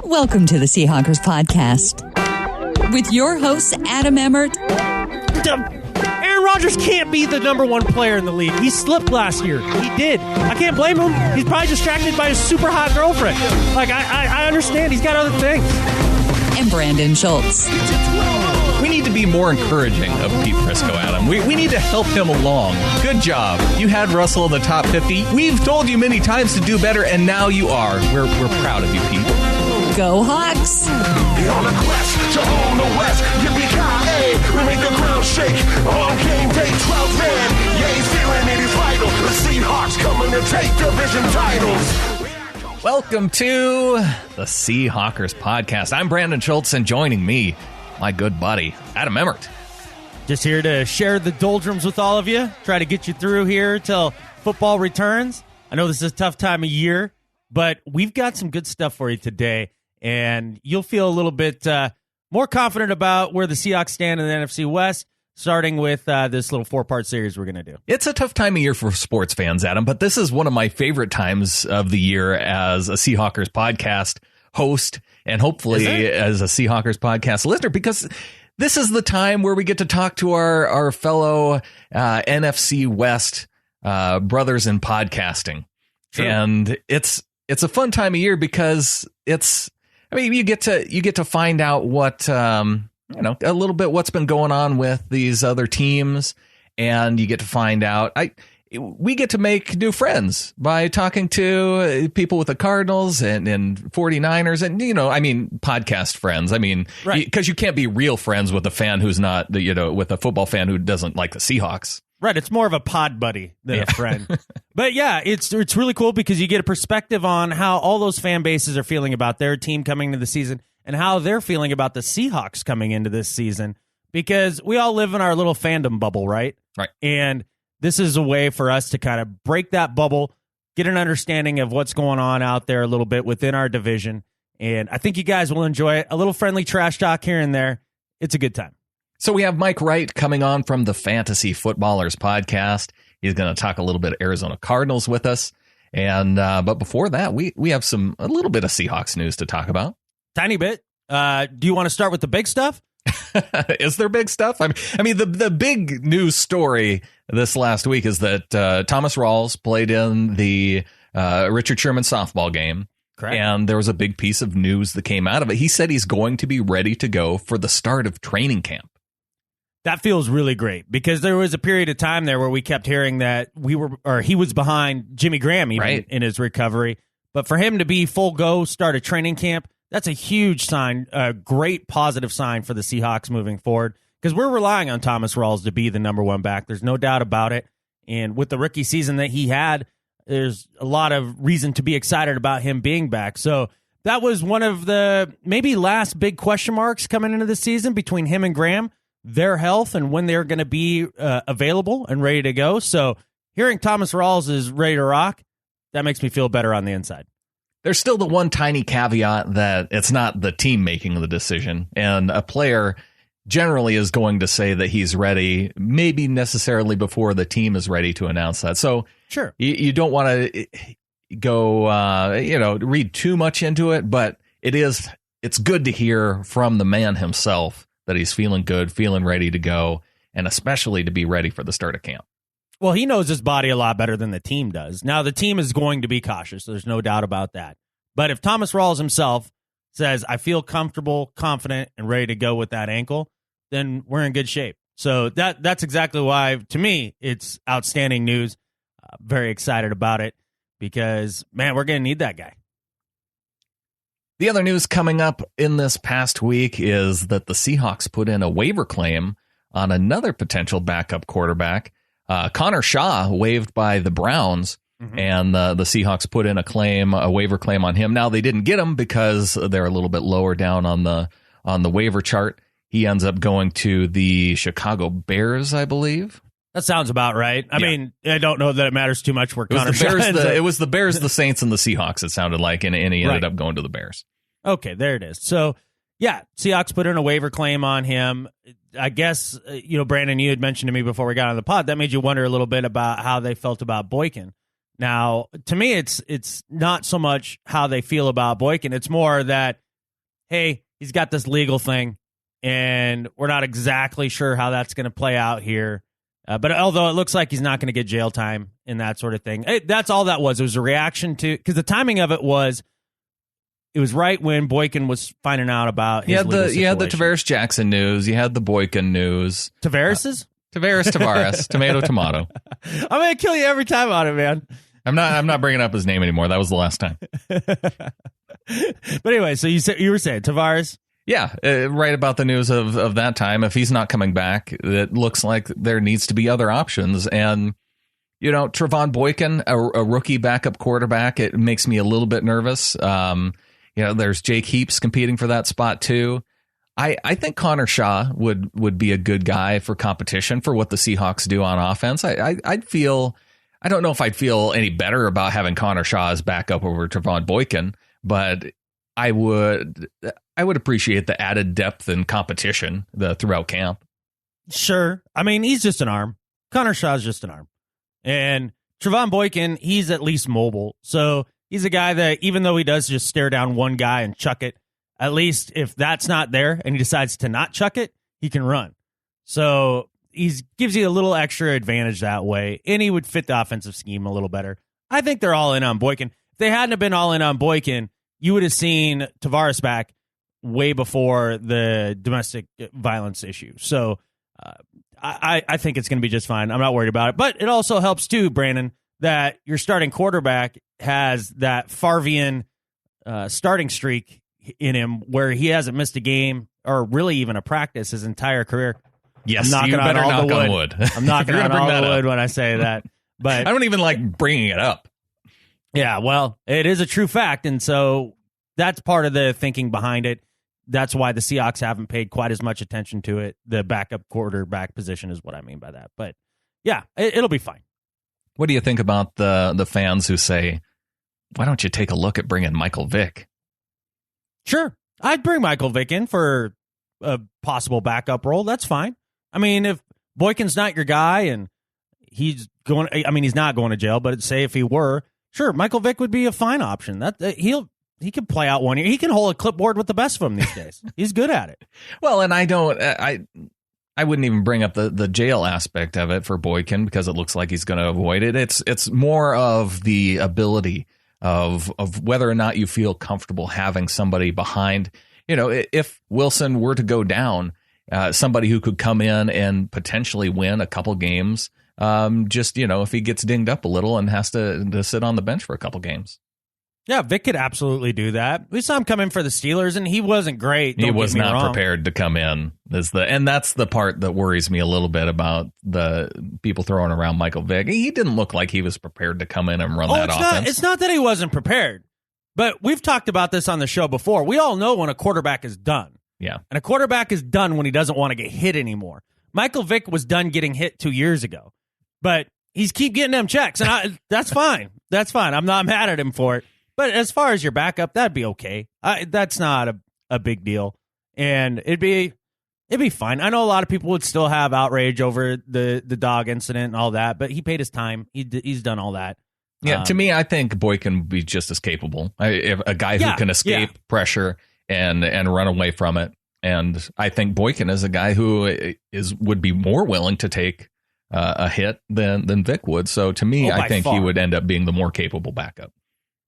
Welcome to the Seahawkers Podcast with your hosts, Adam Emmert. Aaron Rodgers can't be the number one player in the league. He slipped last year. He did. I can't blame him. He's probably distracted by his super hot girlfriend. Like, I understand. He's got other things. And Brandan Schultz. We need to be more encouraging of Pete Prisco, Adam. We need to help him along. Good job. You had Russell in the top 50. We've told you many times to do better, and now you are. We're proud of you, Pete. Go Hawks! On a quest to own the West, yippee-ki-yay, we make the ground shake. On game day, 12 man, yeah, he's feeling it is vital. The Seahawks coming to take division titles. Welcome to the Seahawkers Podcast. I'm Brandan Schultz, and joining me, my good buddy, Adam Emmert. Just here to share the doldrums with all of you, try to get you through here till football returns. I know this is a tough time of year, but we've got some good stuff for you today. And you'll feel a little bit more confident about where the Seahawks stand in the NFC West, starting with this little four-part series we're going to do. It's a tough time of year for sports fans, Adam, but this is one of my favorite times of the year as a Seahawkers podcast host and hopefully as a Seahawkers podcast listener, because this is the time where we get to talk to our fellow NFC West brothers in podcasting. True. And it's a fun time of year because you get to find out what, a little bit what's been going on with these other teams, and you get to find out, we get to make new friends by talking to people with the Cardinals and 49ers and, podcast friends. Because you can't be real friends with a fan who's not, with a football fan who doesn't like the Seahawks. Right, it's more of a pod buddy than a friend. But yeah, it's really cool because you get a perspective on how all those fan bases are feeling about their team coming into the season and how they're feeling about the Seahawks coming into this season, because we all live in our little fandom bubble, right? Right. And this is a way for us to kind of break that bubble, get an understanding of what's going on out there a little bit within our division, and I think you guys will enjoy it. A little friendly trash talk here and there. It's a good time. So we have Mike Wright coming on from the Fantasy Footballers podcast. He's going to talk a little bit of Arizona Cardinals with us. And but before that, we have a little bit of Seahawks news to talk about. Tiny bit. Do you want to start with the big stuff? Is there big stuff? The big news story this last week is that Thomas Rawls played in the Richard Sherman softball game. Correct. And there was a big piece of news that came out of it. He said he's going to be ready to go for the start of training camp. That feels really great, because there was a period of time there where we kept hearing that he was behind Jimmy Graham even in his recovery. But for him to be full go, start a training camp, that's a huge sign, a great positive sign for the Seahawks moving forward, because we're relying on Thomas Rawls to be the number one back. There's no doubt about it. And with the rookie season that he had, there's a lot of reason to be excited about him being back. So that was one of the maybe last big question marks coming into the season between him and Graham, their health and when they're going to be available and ready to go. So hearing Thomas Rawls is ready to rock, that makes me feel better on the inside. There's still the one tiny caveat that it's not the team making the decision, and a player generally is going to say that he's ready, maybe necessarily before the team is ready to announce that. So sure, you don't want to go, read too much into it, but it's good to hear from the man himself that he's feeling good, feeling ready to go, and especially to be ready for the start of camp. Well, he knows his body a lot better than the team does. Now, the team is going to be cautious. There's no doubt about that. But if Thomas Rawls himself says, I feel comfortable, confident, and ready to go with that ankle, then we're in good shape. So that's exactly why, to me, it's outstanding news. Very excited about it because, man, we're going to need that guy. The other news coming up in this past week is that the Seahawks put in a waiver claim on another potential backup quarterback. Connor Shaw waived by the Browns, and the Seahawks put in a waiver claim on him. Now, they didn't get him because they're a little bit lower down on the waiver chart. He ends up going to the Chicago Bears, I believe. That sounds about right. I mean, I don't know that it matters too much where Connor Shaw ends up. It was the Bears, the Saints, and the Seahawks, it sounded like, and he ended up going to the Bears. Okay, there it is. So, yeah, Seahawks put in a waiver claim on him. I guess, Brandon, you had mentioned to me before we got on the pod, that made you wonder a little bit about how they felt about Boykin. Now, to me, it's not so much how they feel about Boykin. It's more that, hey, he's got this legal thing, and we're not exactly sure how that's going to play out here. But although it looks like he's not going to get jail time and that sort of thing, that's all that was. It was a reaction to, because the timing of it was right when Boykin was finding out about his legal situation. You had the Tavares Jackson news. You had the Boykin news. Tavares, tomato. I'm going to kill you every time on it, man. I'm not bringing up his name anymore. That was the last time. But anyway, so you were saying Tavares? Yeah, right about the news of that time. If he's not coming back, it looks like there needs to be other options. And, Trevon Boykin, a rookie backup quarterback, it makes me a little bit nervous. There's Jake Heaps competing for that spot too. I think Connor Shaw would be a good guy for competition for what the Seahawks do on offense. I don't know if I'd feel any better about having Connor Shaw as backup over Trevon Boykin, but I would appreciate the added depth and competition throughout camp. Sure. I mean, he's just an arm. Connor Shaw's just an arm. And Trevon Boykin, he's at least mobile. So he's a guy that, even though he does just stare down one guy and chuck it, at least if that's not there and he decides to not chuck it, he can run. So he gives you a little extra advantage that way, and he would fit the offensive scheme a little better. I think they're all in on Boykin. If they hadn't have been all in on Boykin, you would have seen Tavares back way before the domestic violence issue. So I think it's going to be just fine. I'm not worried about it. But it also helps, too, Brandan, that your starting quarterback has that Favrean starting streak in him where he hasn't missed a game or really even a practice his entire career. Yes, you better knock on wood. I'm knocking on all the wood when I say that. But I don't even like bringing it up. Yeah, well, it is a true fact, and so that's part of the thinking behind it. That's why the Seahawks haven't paid quite as much attention to it. The backup quarterback position is what I mean by that. But yeah, it'll be fine. What do you think about the fans who say, why don't you take a look at bringing Michael Vick? Sure. I'd bring Michael Vick in for a possible backup role. That's fine. I mean, if Boykin's not your guy and he's not going to jail, but say if he were, sure, Michael Vick would be a fine option. He can play out 1 year. He can hold a clipboard with the best of them these days. He's good at it. Well, and I wouldn't even bring up the jail aspect of it for Boykin because it looks like he's going to avoid it. It's more of the ability of whether or not you feel comfortable having somebody behind. If Wilson were to go down, somebody who could come in and potentially win a couple games, if he gets dinged up a little and has to sit on the bench for a couple games. Yeah, Vic could absolutely do that. We saw him come in for the Steelers, and he wasn't great. He was not prepared to come in. And that's the part that worries me a little bit about the people throwing around Michael Vick. He didn't look like he was prepared to come in and run that offense. It's not that he wasn't prepared, but we've talked about this on the show before. We all know when a quarterback is done. Yeah. And a quarterback is done when he doesn't want to get hit anymore. Michael Vick was done getting hit 2 years ago, but he's keep getting them checks, and that's fine. That's fine. I'm not mad at him for it. But as far as your backup, that'd be okay. That's not a big deal, and it'd be fine. I know a lot of people would still have outrage over the dog incident and all that, but he paid his time. He's done all that. Yeah, to me, I think Boykin would be just as capable. A guy who can escape pressure and run away from it, and I think Boykin is a guy who would be more willing to take a hit than Vic would. So to me, I think he would end up being the more capable backup.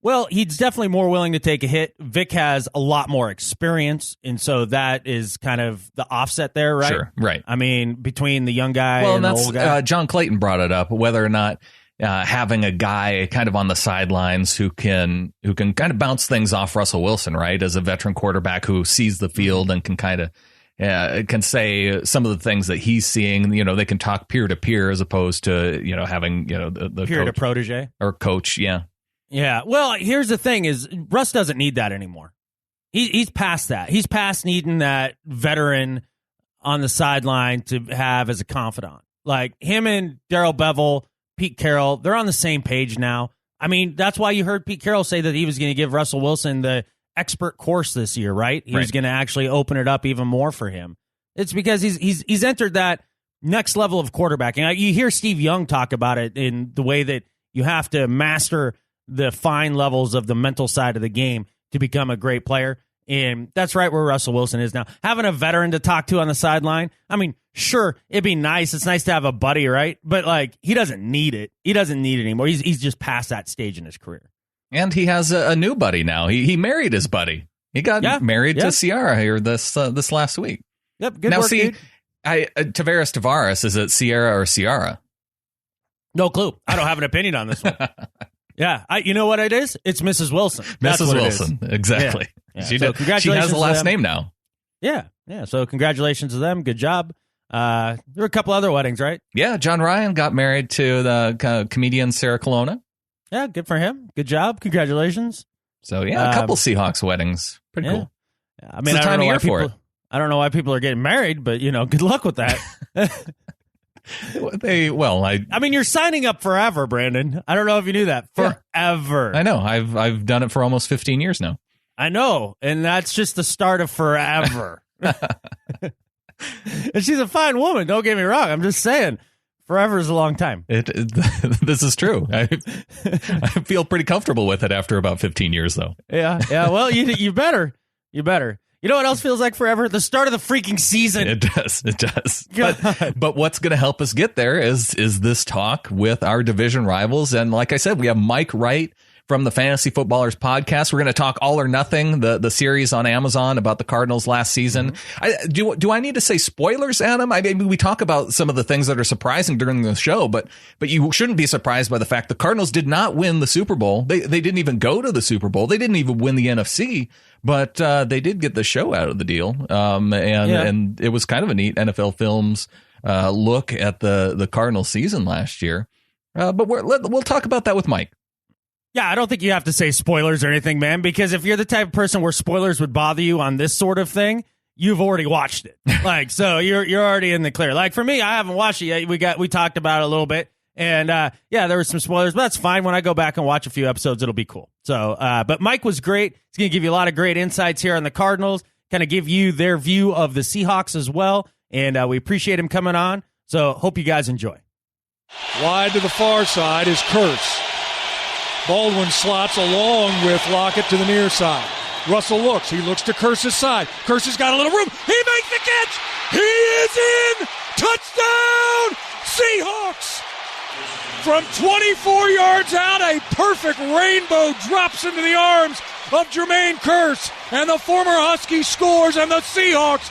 Well, he's definitely more willing to take a hit. Vic has a lot more experience, and so that is kind of the offset there, right? Sure, right. I mean, between the young guy and the old guy. John Clayton brought it up, whether or not having a guy kind of on the sidelines who can kind of bounce things off Russell Wilson, right, as a veteran quarterback who sees the field and can kind of can say some of the things that he's seeing. They can talk peer to peer as opposed to having the peer to protege or coach. Yeah. Yeah, well, here's the thing is Russ doesn't need that anymore. He's past that. He's past needing that veteran on the sideline to have as a confidant. Like him and Darrell Bevell, Pete Carroll, they're on the same page now. I mean, that's why you heard Pete Carroll say that he was going to give Russell Wilson the expert course this year, right? He was going to actually open it up even more for him. It's because he's entered that next level of quarterbacking. You hear Steve Young talk about it in the way that You have to master the fine levels of the mental side of the game to become a great player. And that's right where Russell Wilson is now. Having a veteran to talk to on the sideline, I mean, sure, it'd be nice. It's nice to have a buddy, right? But, like, he doesn't need it. He doesn't need it anymore. He's just past that stage in his career. And he has a new buddy now. He married his buddy. He got married to Ciara here this last week. Yep, good now, work, see, dude. Tavares, is it Sierra or Ciara? No clue. I don't have an opinion on this one. Yeah, you know what it is? It's Mrs. Wilson. That's Mrs. Wilson, exactly. Yeah. She Congratulations. has the last name now. Yeah. So congratulations to them. Good job. There were a couple other weddings, right? Yeah, John Ryan got married to the comedian Sarah Colonna. Yeah, good for him. Good job. Congratulations. So yeah, a couple Seahawks weddings. Pretty cool. Yeah. I mean, I don't know why people are getting married, but good luck with that. I mean, you're signing up forever, Brandon. I don't know if you knew that. Forever. Yeah. I know. I've done it for almost 15 years now. I know, and that's just the start of forever. And she's a fine woman. Don't get me wrong. I'm just saying, forever is a long time. This is true. I feel pretty comfortable with it after about 15 years, though. Yeah. Well, you better. You better. You know what else feels like forever? The start of the freaking season. It does. But what's going to help us get there is this talk with our division rivals. And like I said, we have Mike Wright from the Fantasy Footballers podcast. We're going to talk All or Nothing, the series on Amazon about the Cardinals last season. Mm-hmm. Do I need to say spoilers, Adam? I mean, we talk about some of the things that are surprising during the show, but you shouldn't be surprised by the fact the Cardinals did not win the Super Bowl. They didn't even go to the Super Bowl. They didn't even win the NFC, but they did get the show out of the deal. And it was kind of a neat NFL Films look at the Cardinals season last year. But we'll talk about that with Mike. Yeah, I don't think you have to say spoilers or anything, man, because if you're the type of person where spoilers would bother you on this sort of thing, you've already watched it. So you're already in the clear. Like for me, I haven't watched it yet. We talked about it a little bit, and there were some spoilers, but that's fine. When I go back and watch a few episodes, it'll be cool. So, but Mike was great. He's going to give you a lot of great insights here on the Cardinals, kind of give you their view of the Seahawks as well, and we appreciate him coming on. So, hope you guys enjoy. Wide to the far side is Kurtz. Baldwin slots along with Lockett to the near side. Russell looks. He looks to Kurtz's side. Kurtz has got a little room. He makes the catch. He is in. Touchdown, Seahawks. From 24 yards out, a perfect rainbow drops into the arms of Jermaine Kearse. And the former Husky scores, and the Seahawks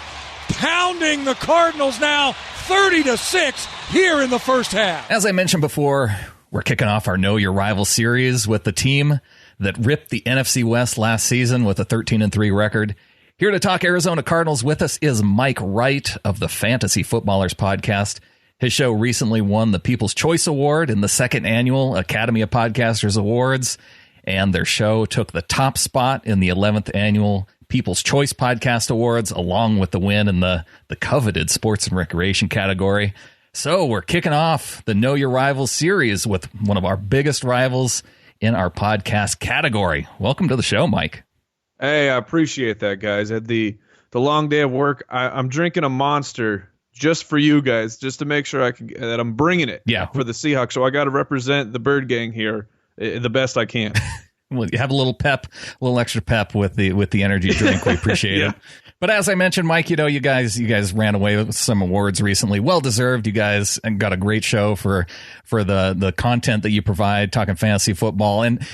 pounding the Cardinals now 30-6 here in the first half. As I mentioned before, we're kicking off our Know Your Rival series with the team that ripped the NFC West last season with a 13-3 record. Here to talk Arizona Cardinals with us is Mike Wright of the Fantasy Footballers podcast. His show recently won the People's Choice Award in the second annual Academy of Podcasters Awards, and their show took the top spot in the 11th annual People's Choice Podcast Awards, along with the win in the coveted Sports and Recreation category. So we're kicking off the Know Your Rivals series with one of our biggest rivals in our podcast category. Welcome to the show, Mike. Hey, I appreciate that, guys. At the long day of work, I'm drinking a Monster just for you guys, just to make sure that I'm bringing it for the Seahawks. So I got to represent the Bird Gang here the best I can. Well, you have a little extra pep with the energy drink. We appreciate it. But as I mentioned, Mike, you guys ran away with some awards recently. Well deserved. You guys got a great show for the content that you provide, talking fantasy football. And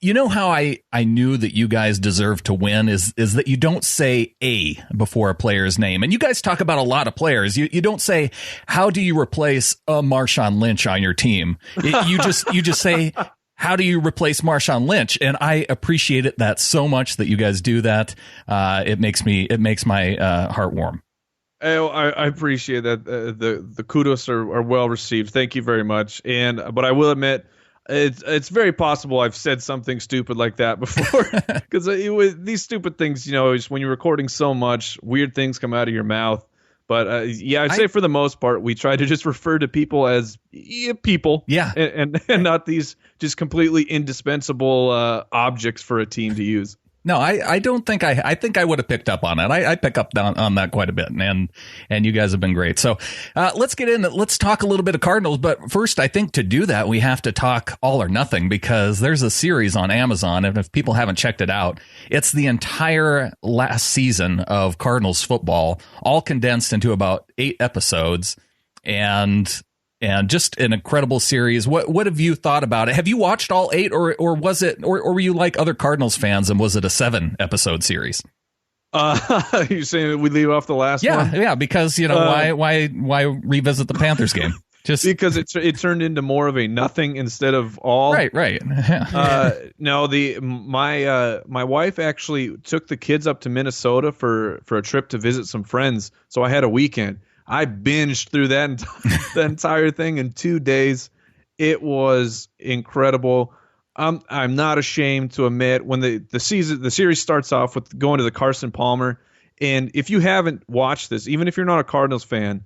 you know how I knew that you guys deserved to win is that you don't say a before a player's name. And you guys talk about a lot of players. You don't say, how do you replace a Marshawn Lynch on your team? You just say, how do you replace Marshawn Lynch? And I appreciate that so much that you guys do that. It makes my heart warm. I appreciate that. The kudos are well received. Thank you very much. But I will admit, it's very possible I've said something stupid like that before. Because these stupid things, when you're recording so much, weird things come out of your mouth. But I'd say for the most part, we try to just refer to people as people, and not these just completely indispensable objects for a team to use. No, I don't think I think I would have picked up on it. I pick up on that quite a bit, and you guys have been great. So let's get in. Let's talk a little bit of Cardinals. But first, I think to do that, we have to talk All or Nothing, because there's a series on Amazon, and if people haven't checked it out, it's the entire last season of Cardinals football, all condensed into about 8 episodes, and just an incredible series. What have you thought about it? Have you watched all 8, or was it, or were you like other Cardinals fans and was it a 7-episode series? You're saying we leave off the last one? Yeah, because why revisit the Panthers game? Just because it turned into more of a nothing instead of all. Right. No, my wife actually took the kids up to Minnesota for a trip to visit some friends, so I had a weekend. I binged through that entire thing in 2 days. It was incredible. I'm not ashamed to admit, when the series starts off with going to the Carson Palmer, and if you haven't watched this, even if you're not a Cardinals fan,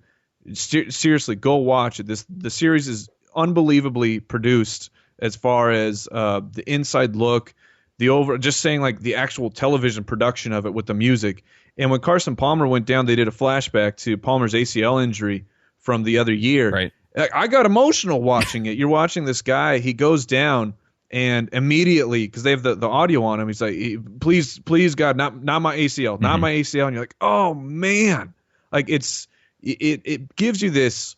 seriously, go watch it. The series is unbelievably produced as far as the inside look, just saying like the actual television production of it with the music. And when Carson Palmer went down, they did a flashback to Palmer's ACL injury from the other year. Right. I got emotional watching it. You're watching this guy, he goes down, and immediately, because they have the audio on him, he's like, please God, not my ACL, not my ACL. And you're like, oh man. Like it gives you this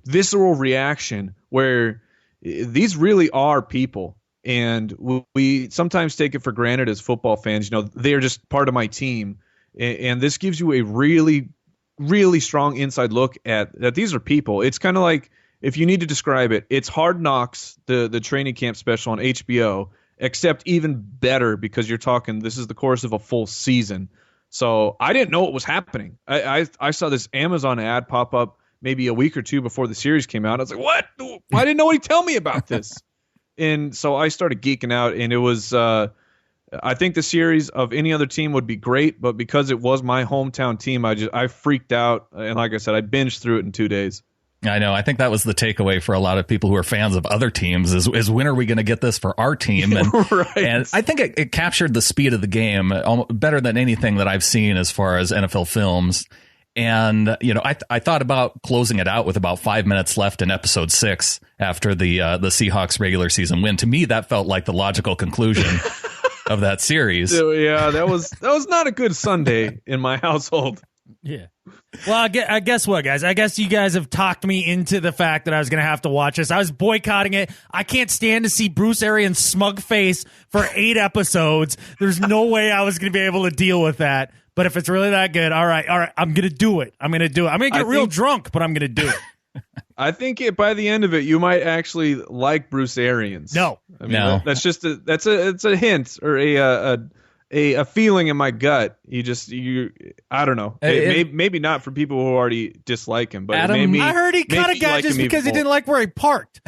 visceral reaction where these really are people. And we sometimes take it for granted as football fans. They're just part of my team. And this gives you a really, really strong inside look at that these are people. It's kind of like, if you need to describe it, it's Hard Knocks, the training camp special on HBO, except even better, because you're talking, this is the course of a full season. So I didn't know what was happening. I saw this Amazon ad pop up maybe a week or two before the series came out. I was like, what? Why didn't nobody tell me about this? And so I started geeking out, and it was I think the series of any other team would be great, but because it was my hometown team, I freaked out, and like I said, I binged through it in 2 days. I know. I think that was the takeaway for a lot of people who are fans of other teams is when are we going to get this for our team? And, right. And I think it captured the speed of the game better than anything that I've seen as far as NFL films. And, I thought about closing it out with about 5 minutes left in episode 6 after the Seahawks regular season win. To me, that felt like the logical conclusion of that series. Yeah, that was not a good Sunday in my household. Yeah. Well, I guess what, guys? I guess you guys have talked me into the fact that I was going to have to watch this. I was boycotting it. I can't stand to see Bruce Arians' smug face for 8 episodes. There's no way I was going to be able to deal with that. But if it's really that good, all right, I'm going to do it. I'm going to get real drunk, but I'm going to do it. I think by the end of it, you might actually like Bruce Arians. No. I mean, that's just it's a hint or a feeling in my gut. I don't know. Maybe not for people who already dislike him, but Adam, I heard he cut a guy just because he didn't like where he parked.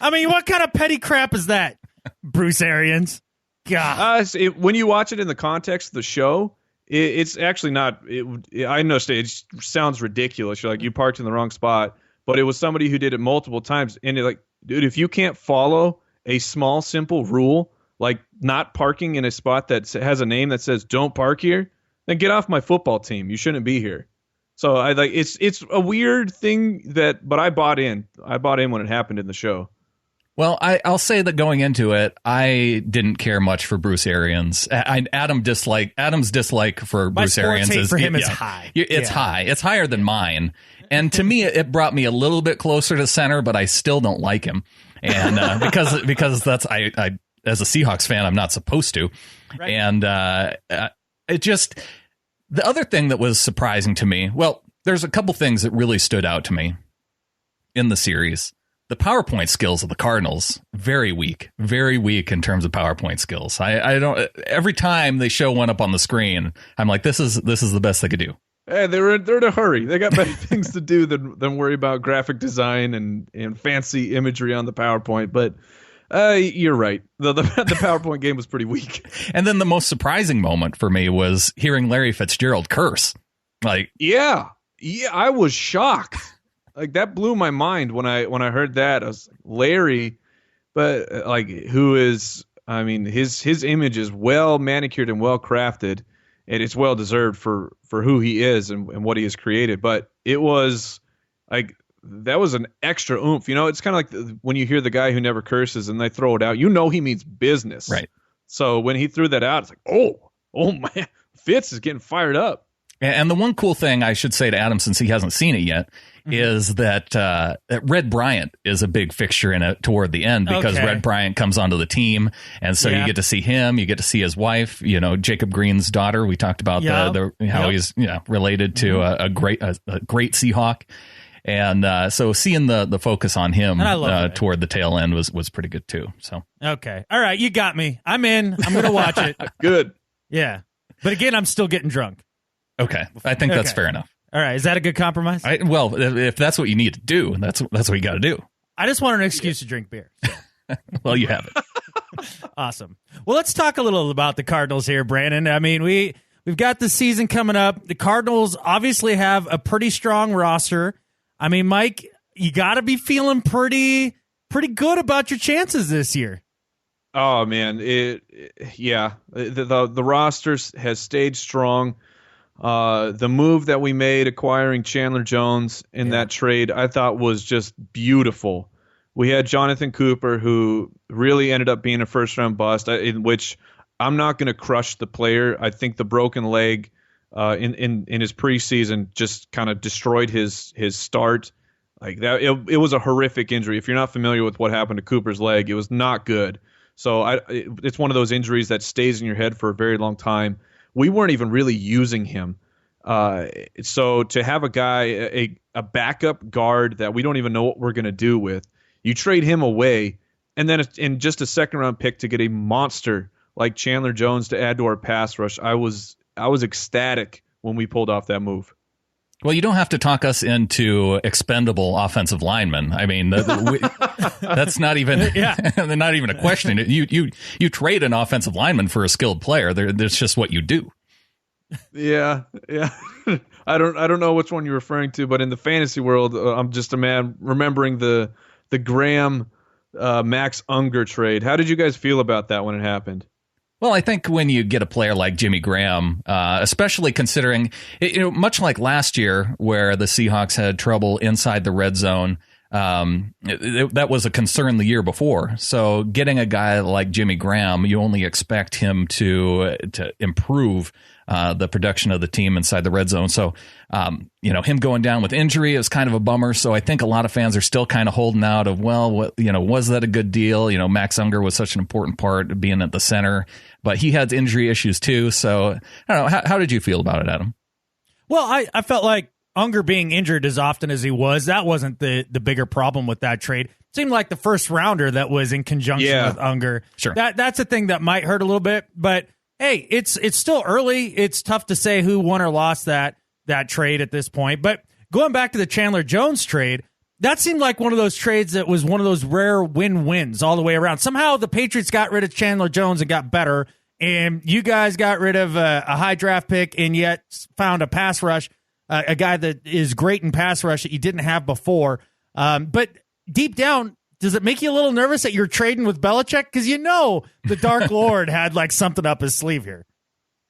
I mean, what kind of petty crap is that, Bruce Arians? God. When you watch it in the context of the show, it's actually not. I understand. It sounds ridiculous. You're like, you parked in the wrong spot, but it was somebody who did it multiple times. And like, dude, if you can't follow a small, simple rule, like not parking in a spot that has a name that says "Don't park here," then get off my football team. You shouldn't be here. So it's a weird thing but I bought in. I bought in when it happened in the show. Well, I'll say that going into it, I didn't care much for Bruce Arians. Adam's dislike for Bruce Arians is high. It's high. It's higher than mine. And to me, it brought me a little bit closer to center, but I still don't like him. And because that's I as a Seahawks fan, I'm not supposed to. Right. And it just, the other thing that was surprising to me, well, there's a couple things that really stood out to me in the series. The PowerPoint skills of the Cardinals, very weak in terms of PowerPoint skills. I don't, every time they show one up on the screen, I'm like, this is the best they could do. Hey, they're in a hurry. They got better things to do than worry about graphic design and fancy imagery on the PowerPoint. But you're right. The PowerPoint game was pretty weak. And then the most surprising moment for me was hearing Larry Fitzgerald curse. Like, yeah, I was shocked. Like, that blew my mind when I heard that. I was like, Larry, but like, who is I mean, his image is well manicured and well crafted, and it's well deserved for who he is and what he has created. But it was like that was an extra oomph. It's kind of like when you hear the guy who never curses and they throw it out. He means business. Right. So when he threw that out, it's like, oh man, Fitz is getting fired up. And the one cool thing I should say to Adam, since he hasn't seen it yet, is that Red Bryant is a big fixture in it toward the end, because Red Bryant comes onto the team, and so you get to see him, you get to see his wife, Jacob Green's daughter. We talked about how he's related to a great Seahawk, and so seeing the focus on him toward the tail end was pretty good too. So okay, all right, you got me. I'm in. I'm gonna watch it. Good. Yeah, but again, I'm still getting drunk. Okay, I think that's fair enough. All right, is that a good compromise? Well, if that's what you need to do, that's what you got to do. I just want an excuse to drink beer. So. Well, you have it. Awesome. Well, let's talk a little about the Cardinals here, Brandon. I mean, we've got the season coming up. The Cardinals obviously have a pretty strong roster. I mean, Mike, you got to be feeling pretty good about your chances this year. Oh man, the roster has stayed strong. The move that we made acquiring Chandler Jones in that trade, I thought was just beautiful. We had Jonathan Cooper, who really ended up being a first-round bust, in which I'm not going to crush the player. I think the broken leg in his preseason just kind of destroyed his start. Like that, it was a horrific injury. If you're not familiar with what happened to Cooper's leg, it was not good. So it's one of those injuries that stays in your head for a very long time. We weren't even really using him. So to have a guy, a backup guard that we don't even know what we're going to do with, you trade him away, and then in just a second-round pick to get a monster like Chandler Jones to add to our pass rush, I was ecstatic when we pulled off that move. Well, you don't have to talk us into expendable offensive linemen. I mean, that's not even not even a question. You trade an offensive lineman for a skilled player. That's just what you do. Yeah. I don't know which one you're referring to, but in the fantasy world, I'm just a man remembering the Graham Max Unger trade. How did you guys feel about that when it happened? Well, I think when you get a player like Jimmy Graham, especially considering, much like last year where the Seahawks had trouble inside the red zone, that was a concern the year before. So getting a guy like Jimmy Graham, you only expect him to improve the production of the team inside the red zone. So, him going down with injury is kind of a bummer. So I think a lot of fans are still kind of holding out of, was that a good deal? Max Unger was such an important part of being at the center, but he had injury issues too. So I don't know. How did you feel about it, Adam? Well, I felt like Unger being injured as often as he was, that wasn't the bigger problem with that trade. It seemed like the first rounder that was in conjunction with Unger. Sure. That's a thing that might hurt a little bit, but hey, it's still early. It's tough to say who won or lost that trade at this point. But going back to the Chandler Jones trade, that seemed like one of those trades that was one of those rare win-wins all the way around. Somehow the Patriots got rid of Chandler Jones and got better, and you guys got rid of a high draft pick and yet found a pass rush, a guy that is great in pass rush that you didn't have before. But deep down, does it make you a little nervous that you're trading with Belichick? Because the Dark Lord had like something up his sleeve here.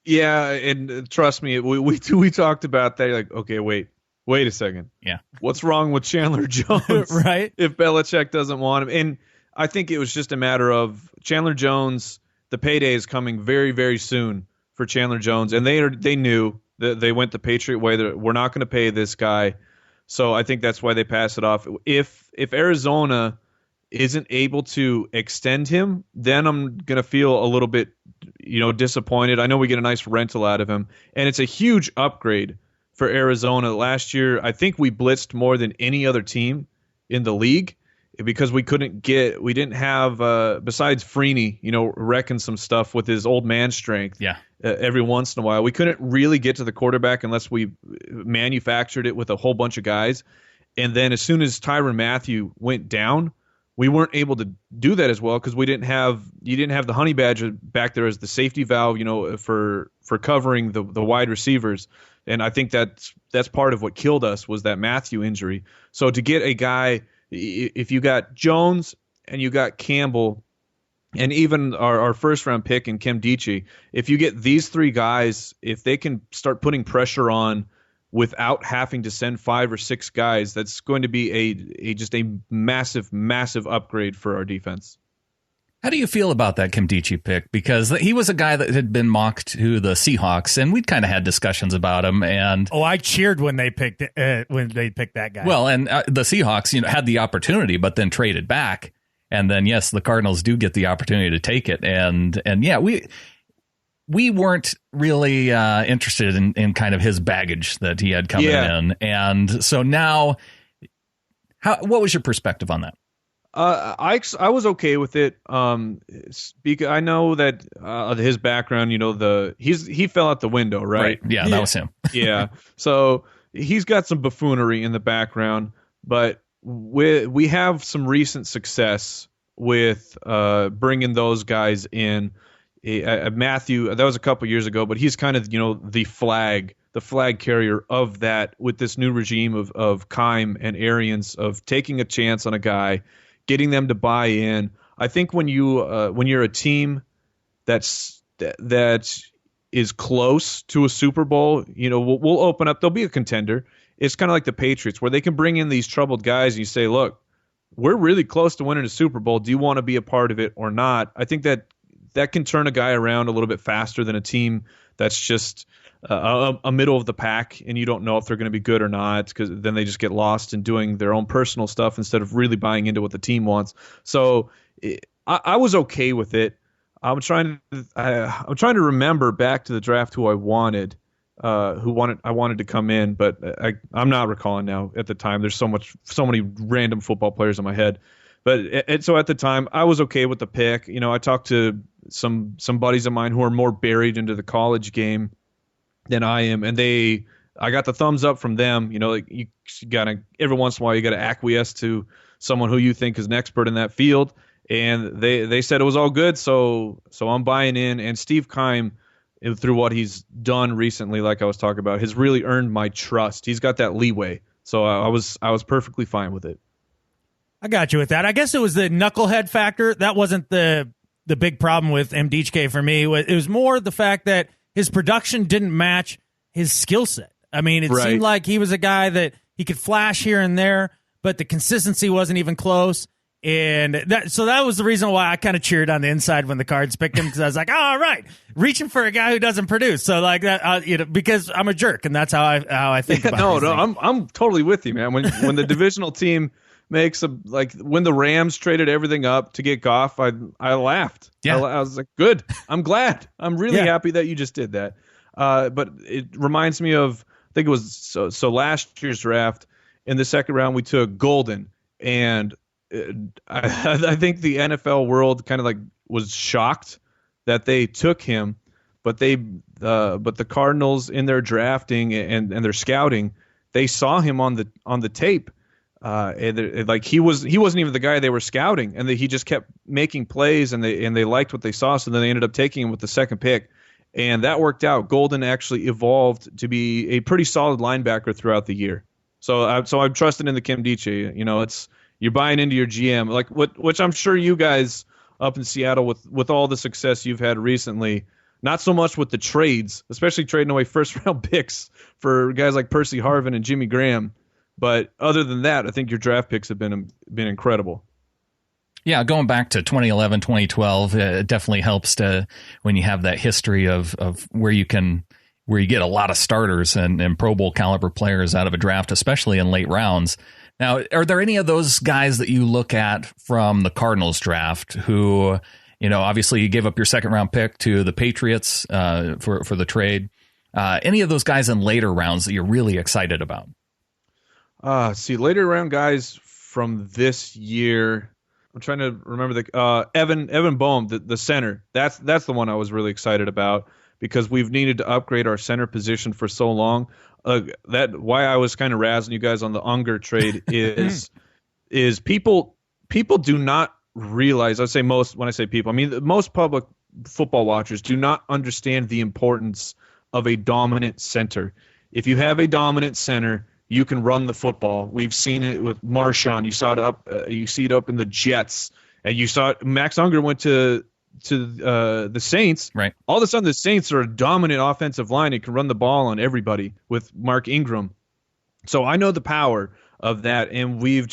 Yeah, and trust me, we talked about that. Like, okay, wait a second. Yeah, what's wrong with Chandler Jones? Right? If Belichick doesn't want him, and I think it was just a matter of Chandler Jones. The payday is coming very, very soon for Chandler Jones, and they knew that they went the Patriot way. That we're not going to pay this guy, so I think that's why they passed it off. If Arizona isn't able to extend him, then I'm going to feel a little bit, disappointed. I know we get a nice rental out of him, and it's a huge upgrade for Arizona. Last year, I think we blitzed more than any other team in the league because we didn't have, besides Freeney, wrecking some stuff with his old man strength. Yeah. Every once in a while. We couldn't really get to the quarterback unless we manufactured it with a whole bunch of guys. And then as soon as Tyrann Mathieu went down, we weren't able to do that as well because you didn't have the honey badger back there as the safety valve, for covering the wide receivers. And I think that's part of what killed us was that Mathieu injury. So to get a guy, if you got Jones and you got Campbell, and even our first round pick in Kim Dichie, if you get these three guys, if they can start putting pressure on without having to send 5 or 6 guys, that's going to be just a massive, massive upgrade for our defense. How do you feel about that Kim Dichie pick? Because he was a guy that had been mocked to the Seahawks, and we'd kind of had discussions about him. And I cheered when they picked that guy. Well, and the Seahawks, had the opportunity, but then traded back. And then, yes, the Cardinals do get the opportunity to take it. And yeah, we weren't really interested in kind of his baggage that he had coming in. And so now, what was your perspective on that? I was okay with it. Because I know that his background, he fell out the window, right? Yeah, that was him. Yeah. So he's got some buffoonery in the background, but we have some recent success with bringing those guys in. Matthew, that was a couple years ago, but he's kind of the flag carrier of that with this new regime of Keim and Arians, of taking a chance on a guy, getting them to buy in. I think when you're a team that is close to a Super Bowl, we'll open up. There'll be a contender. It's kind of like the Patriots, where they can bring in these troubled guys and you say, look, we're really close to winning a Super Bowl. Do you want to be a part of it or not? I think that can turn a guy around a little bit faster than a team that's just a middle of the pack and you don't know if they're going to be good or not, because then they just get lost in doing their own personal stuff instead of really buying into what the team wants. So I was okay with it. I'm trying to remember back to the draft who I wanted. I wanted to come in, but I'm not recalling now. At the time, there's so many random football players in my head. But so at the time, I was okay with the pick. I talked to some buddies of mine who are more buried into the college game than I am, and I got the thumbs up from them. You gotta, every once in a while, you got to acquiesce to someone who you think is an expert in that field, and they said it was all good. So I'm buying in, and Steve Keim, through what he's done recently, like I was talking about, has really earned my trust. He's got that leeway. So I was perfectly fine with it. I got you with that. I guess it was the knucklehead factor. That wasn't the big problem with MDHK for me. It was more the fact that his production didn't match his skill set. I mean, it seemed like he was a guy that he could flash here and there, but the consistency wasn't even close. And that was the reason why I kind of cheered on the inside when the Cards picked him, because I was like, all right, reaching for a guy who doesn't produce. So like that, because I'm a jerk, and that's how I think about it. No, I'm totally with you, man. When the divisional team makes when the Rams traded everything up to get Goff, I laughed. Yeah. I was like, good. I'm glad. I'm really happy that you just did that. But it reminds me of, I think it was so last year's draft, in the second round we took Golden, and I think the NFL world kind of was shocked that they took him, but the Cardinals, in their drafting and their scouting, they saw him on the tape. And he wasn't even the guy they were scouting, and he just kept making plays, and they liked what they saw, so then they ended up taking him with the second pick, and that worked out. Golden actually evolved to be a pretty solid linebacker throughout the year. So I'm trusting in the Kim Dichie. You're buying into your GM, which I'm sure you guys up in Seattle, with all the success you've had recently, not so much with the trades, especially trading away first round picks for guys like Percy Harvin and Jimmy Graham. But other than that, I think your draft picks have been incredible. Yeah, going back to 2011, 2012, it definitely helps when you have that history of where you get a lot of starters and Pro Bowl caliber players out of a draft, especially in late rounds. Now, are there any of those guys that you look at from the Cardinals draft who, obviously you gave up your second round pick to the Patriots for the trade? Any of those guys in later rounds that you're really excited about? Later round guys from this year, I'm trying to remember the Evan Boehm, the center. That's the one I was really excited about, because we've needed to upgrade our center position for so long. Why I was kind of razzing you guys on the Unger trade is people do not realize. When I say people, I mean most public football watchers do not understand the importance of a dominant center. If you have a dominant center, you can run the football. We've seen it with Marshawn. You see it up in the Jets, And you saw Max Unger went to the Saints. Right. All of a sudden, the Saints are a dominant offensive line and can run the ball on everybody with Mark Ingram. So I know the power of that, and we've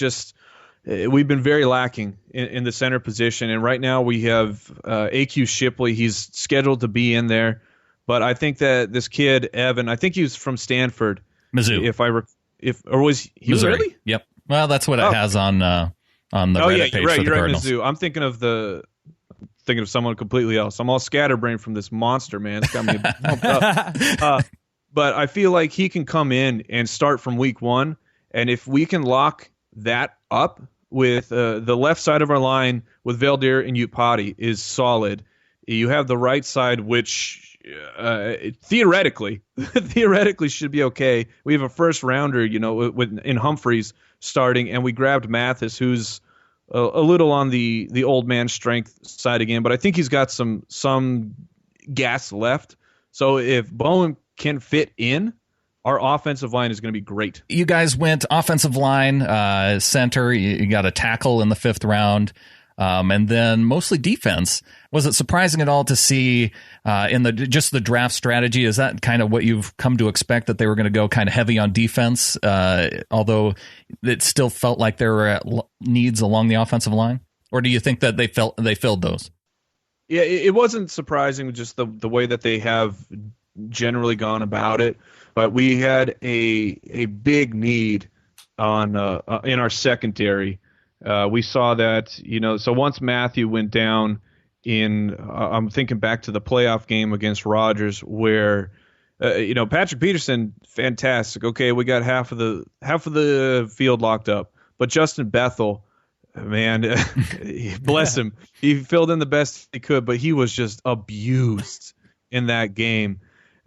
been very lacking in the center position. And right now we have AQ Shipley. He's scheduled to be in there, but I think that this kid Evan, I think he was from Stanford, Mizzou. Or was he Missouri. really? Yep. Well, that's what it has on the Reddit page for the Cardinals. Mizzou. I'm thinking of someone completely else. I'm all scatterbrained from this monster, man. It's got me pumped up. But I feel like he can come in and start from week 1, and if we can lock that up with the left side of our line with Valdir and Upati is solid. You have the right side, which theoretically should be okay. We have a first rounder, in Humphreys starting, and we grabbed Mathis, who's a little on the old man strength side again, but I think he's got some gas left. So if Bowen can fit in, our offensive line is going to be great. You guys went offensive line, center. You got a tackle in the 5th round, and then mostly defense. Was it surprising at all to see in the draft strategy? Is that kind of what you've come to expect, that they were going to go kind of heavy on defense, although it still felt like there were needs along the offensive line? Or do you think that they filled those? Yeah, it wasn't surprising, just the way that they have generally gone about it. But we had a big need on in our secondary. We saw that, so once Matthew went down I'm thinking back to the playoff game against Rodgers where, Patrick Peterson, fantastic. Okay, we got half of the field locked up. But Justin Bethel, man, bless him. He filled in the best he could, but he was just abused in that game.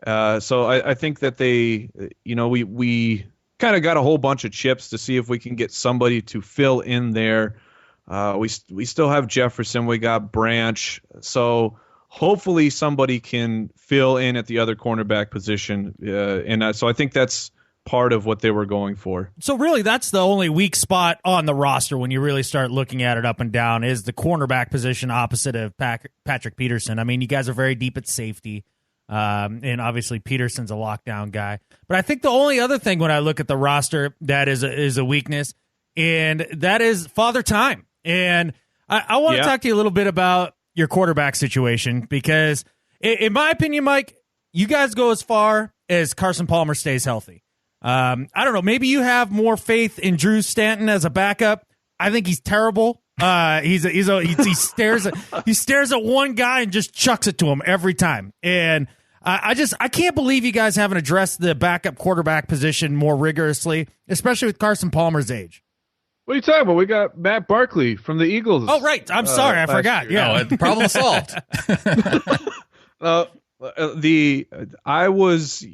So I think that we kind of got a whole bunch of chips to see if we can get somebody to fill in there. We still have Jefferson. We got Branch. So hopefully somebody can fill in at the other cornerback position. So I think that's part of what they were going for. So really, that's the only weak spot on the roster when you really start looking at it up and down, is the cornerback position opposite of Patrick Peterson. I mean, you guys are very deep at safety. And obviously Peterson's a lockdown guy. But I think the only other thing when I look at the roster that is a weakness, and that is Father Time. And I want to talk to you a little bit about your quarterback situation, because in my opinion, Mike, you guys go as far as Carson Palmer stays healthy. I don't know. Maybe you have more faith in Drew Stanton as a backup. I think he's terrible. He stares at one guy and just chucks it to him every time. And I can't believe you guys haven't addressed the backup quarterback position more rigorously, especially with Carson Palmer's age. What are you talking about? We got Matt Barkley from the Eagles. Oh, right. I'm sorry. I forgot. Year. Yeah. No, problem solved. I was,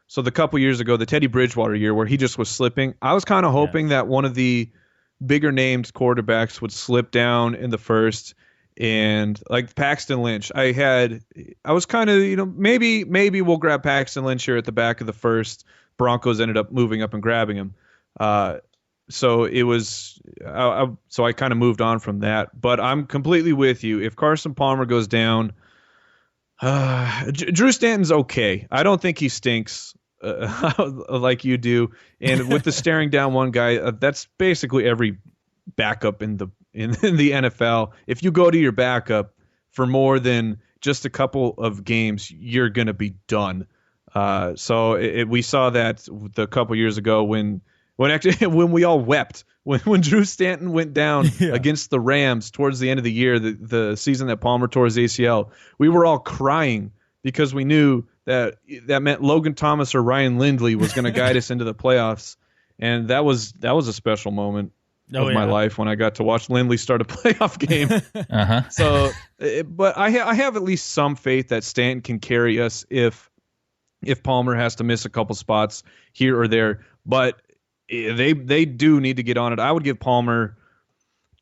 so the couple years ago, the Teddy Bridgewater year where he just was slipping, I was kind of hoping that one of the bigger named quarterbacks would slip down in the first, and like Paxton Lynch. I was kind of, maybe we'll grab Paxton Lynch here at the back of the first. Broncos ended up moving up and grabbing him. So it was, so I kind of moved on from that. But I'm completely with you. If Carson Palmer goes down, Drew Stanton's okay. I don't think he stinks like you do. And with the staring down one guy, that's basically every backup in the NFL. If you go to your backup for more than just a couple of games, you're going to be done. So we saw that a couple years ago when we all wept when Drew Stanton went down against the Rams towards the end of the year, the season that Palmer tore his ACL. We were all crying because we knew that meant Logan Thomas or Ryan Lindley was going to guide us into the playoffs, and that was a special moment of my life when I got to watch Lindley start a playoff game. So, but I have at least some faith that Stanton can carry us if Palmer has to miss a couple spots here or there, but they do need to get on it. I would give Palmer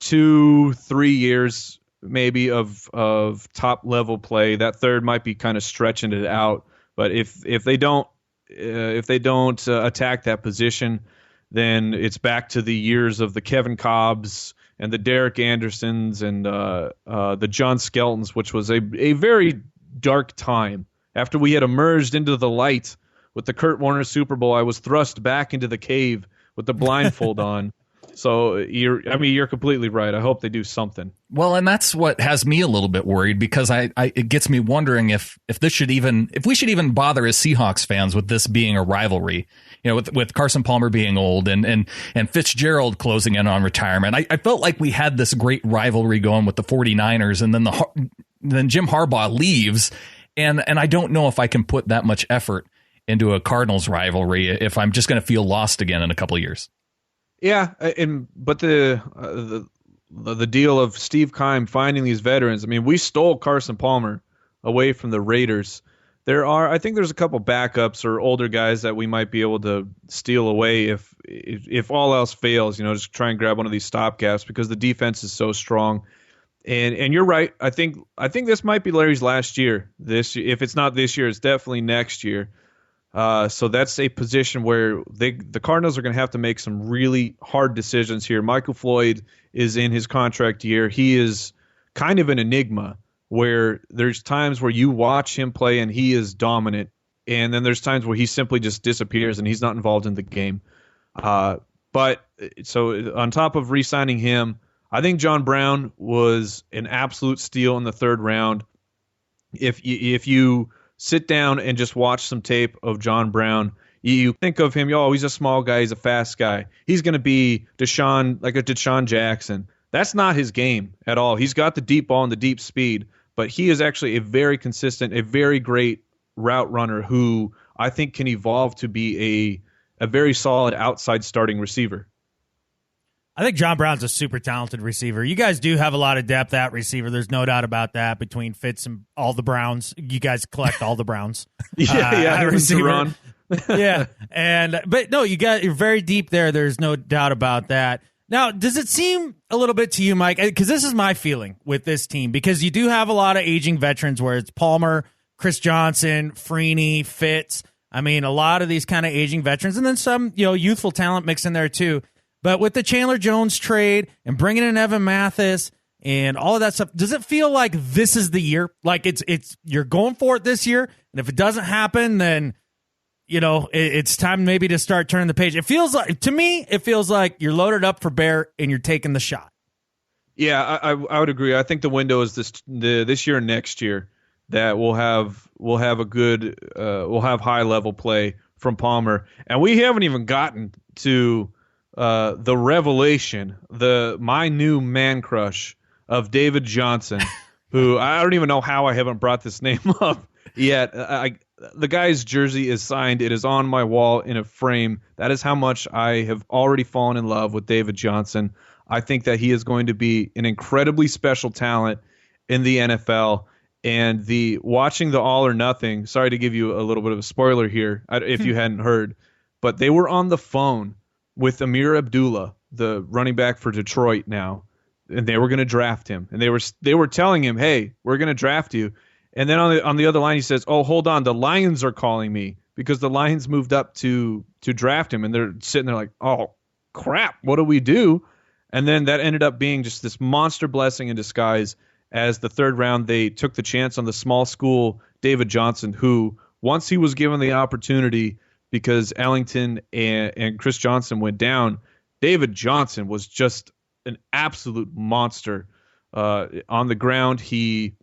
2-3 years maybe of top level play. That third might be kind of stretching it out, but if they don't attack that position, then it's back to the years of the Kevin Cobbs and the Derek Andersons and the John Skeltons, which was a very dark time. After we had emerged into the light with the Kurt Warner Super Bowl, I was thrust back into the cave with the blindfold on. So you're completely right. I hope they do something. Well, and that's what has me a little bit worried, because it gets me wondering if we should even bother as Seahawks fans with this being a rivalry. You know, with Carson Palmer being old and Fitzgerald closing in on retirement. I felt like we had this great rivalry going with the 49ers, and then Jim Harbaugh leaves, and I don't know if I can put that much effort into a Cardinals rivalry if I'm just going to feel lost again in a couple of years. Yeah, but the deal of Steve Keim finding these veterans. I mean, we stole Carson Palmer away from the Raiders. I think there's a couple backups or older guys that we might be able to steal away if all else fails. You know, just try and grab one of these stopgaps because the defense is so strong. And you're right. I think this might be Larry's last year. If it's not this year, it's definitely next year. So that's a position where the Cardinals are going to have to make some really hard decisions here. Michael Floyd is in his contract year. He is kind of an enigma, where there's times where you watch him play and he is dominant, and then there's times where he simply just disappears and he's not involved in the game. But so on top of re-signing him, I think John Brown was an absolute steal in the third round. If you sit down and just watch some tape of John Brown, you think of him, he's a small guy, he's a fast guy. He's going to be Deshaun Jackson. That's not his game at all. He's got the deep ball and the deep speed, but he is actually a very consistent, a very great route runner who I think can evolve to be a very solid outside starting receiver. I think John Brown's a super talented receiver. You guys do have a lot of depth at receiver. There's no doubt about that between Fitz and all the Browns. You guys collect all the Browns. Receiver. But no, you're very deep there. There's no doubt about that. Now, does it seem a little bit to you, Mike, because this is my feeling with this team, because you do have a lot of aging veterans where it's Palmer, Chris Johnson, Freeney, Fitz. I mean, a lot of these kind of aging veterans, and then some, youthful talent mixed in there too. But with the Chandler Jones trade and bringing in Evan Mathis and all of that stuff, does it feel like this is the year? Like it's you're going for it this year, and if it doesn't happen, then it's time maybe to start turning the page. It feels like you're loaded up for bear and you're taking the shot. Yeah, I would agree. I think the window is this year and next year that we'll have high level play from Palmer, and we haven't even gotten to the revelation, my new man crush of David Johnson, who I don't even know how I haven't brought this name up yet. The guy's jersey is signed. It is on my wall in a frame. That is how much I have already fallen in love with David Johnson. I think that he is going to be an incredibly special talent in the NFL. And watching the All or Nothing, sorry to give you a little bit of a spoiler here if you hadn't heard, but they were on the phone with Amir Abdullah, the running back for Detroit now, and they were going to draft him. And they were telling him, hey, we're going to draft you. And then on the other line, he says, oh, hold on, the Lions are calling me, because the Lions moved up to draft him. And they're sitting there like, oh, crap, what do we do? And then that ended up being just this monster blessing in disguise. As the third round, they took the chance on the small school David Johnson, who, once he was given the opportunity, because Ellington and Chris Johnson went down, David Johnson was just an absolute monster. On the ground, he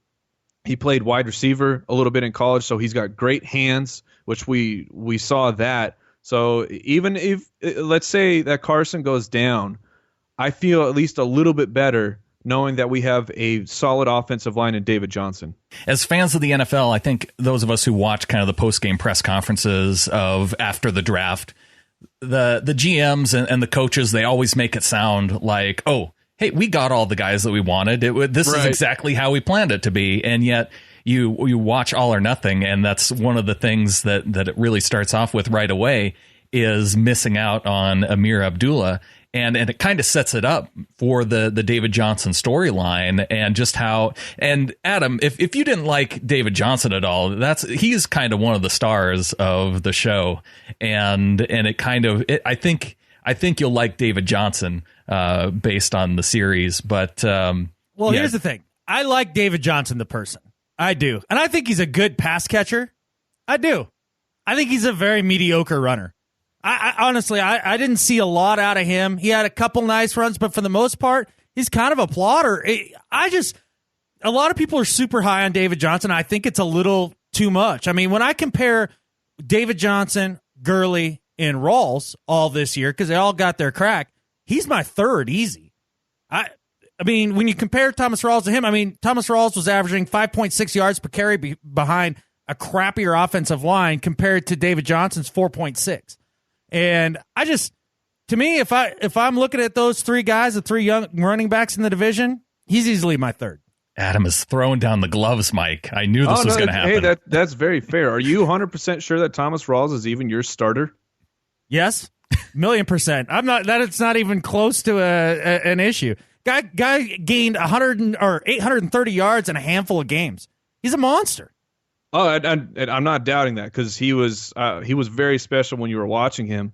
played wide receiver a little bit in college, so he's got great hands, which we saw that. So even if, let's say that Carson goes down, I feel at least a little bit better knowing that we have a solid offensive line in David Johnson. As fans of the NFL, I think those of us who watch kind of the post-game press conferences of after the draft, the GMs and the coaches, they always make it sound like, oh, hey, we got all the guys that we wanted. This is exactly how we planned it to be. And yet you watch All or Nothing, and that's one of the things that it really starts off with right away is missing out on Amir Abdullah. And it kind of sets it up for the David Johnson storyline, and just how, and Adam, if you didn't like David Johnson at all, he's kind of one of the stars of the show. And it kind of, I think you'll like David Johnson based on the series. But here's the thing. I like David Johnson, the person. I do. And I think he's a good pass catcher. I do. I think he's a very mediocre runner. I honestly, I didn't see a lot out of him. He had a couple nice runs, but for the most part, he's kind of a plodder. A lot of people are super high on David Johnson. I think it's a little too much. I mean, when I compare David Johnson, Gurley, and Rawls all this year, because they all got their crack, he's my third easy. I mean, when you compare Thomas Rawls to him, I mean, Thomas Rawls was averaging 5.6 yards per carry behind a crappier offensive line compared to David Johnson's 4.6. And to me, if I'm looking at those three guys, the three young running backs in the division, he's easily my third. Adam is throwing down the gloves, Mike. I knew this was going to happen. Hey, that's very fair. Are you 100% sure that Thomas Rawls is even your starter? Yes, 1,000,000%. I'm not. That it's not even close to an issue. Guy gained 830 yards in a handful of games. He's a monster. Oh, I'm not doubting that, because he was very special when you were watching him.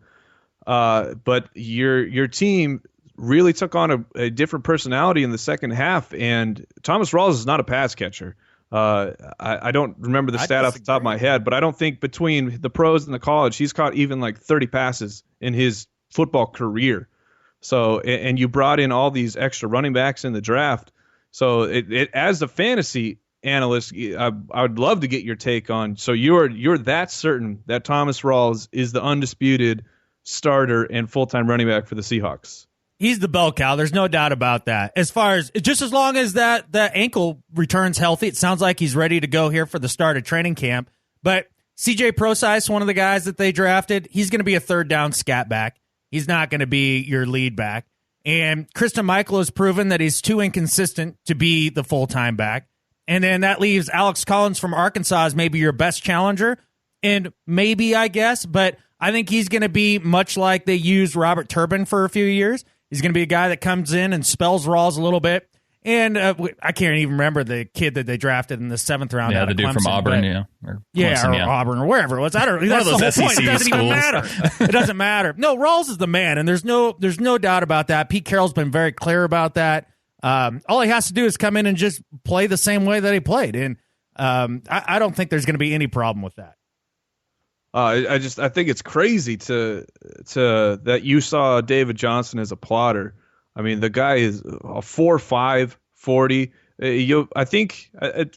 But your team really took on a different personality in the second half, and Thomas Rawls is not a pass catcher. I don't remember the stat off the top of my head, but I don't think between the pros and the college, he's caught even like 30 passes in his football career. So, and you brought in all these extra running backs in the draft. So as a fantasy analyst, I would love to get your take on. So you're that certain that Thomas Rawls is the undisputed starter and full-time running back for the Seahawks? He's the bell cow. There's no doubt about that. As long as that ankle returns healthy, it sounds like he's ready to go here for the start of training camp. But CJ Prosise, one of the guys that they drafted, he's going to be a third down scat back. He's not going to be your lead back. And Christian Michael has proven that he's too inconsistent to be the full-time back. And then that leaves Alex Collins from Arkansas as maybe your best challenger. And maybe, I guess, but I think he's going to be much like they used Robert Turbin for a few years. He's going to be a guy that comes in and spells Rawls a little bit. And I can't even remember the kid that they drafted in the 7th round. Yeah, the dude from Auburn, or Auburn, or wherever it was. I don't know. That's the whole point. It doesn't even matter. It doesn't matter. No, Rawls is the man, and there's no doubt about that. Pete Carroll's been very clear about that. All he has to do is come in and just play the same way that he played, and I don't think there's going to be any problem with that. I think it's crazy to that you saw David Johnson as a plotter. I mean, the guy is a 4.5 40. I think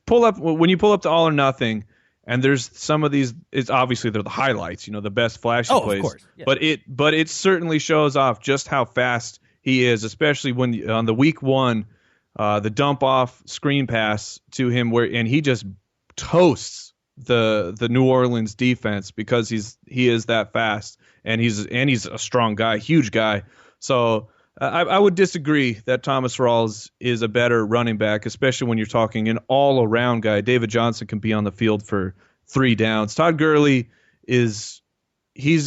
pull up when you pull up to All or Nothing, and there's some of these. It's obviously they're the highlights, the best flashy plays. Of course. Yeah. But it certainly shows off just how fast he is, especially when on the week one, the dump off screen pass to him and he just toasts the New Orleans defense because he is that fast, and he's a strong guy, huge guy. So I would disagree that Thomas Rawls is a better running back, especially when you're talking an all-around guy. David Johnson can be on the field for 3 downs. Todd Gurley he's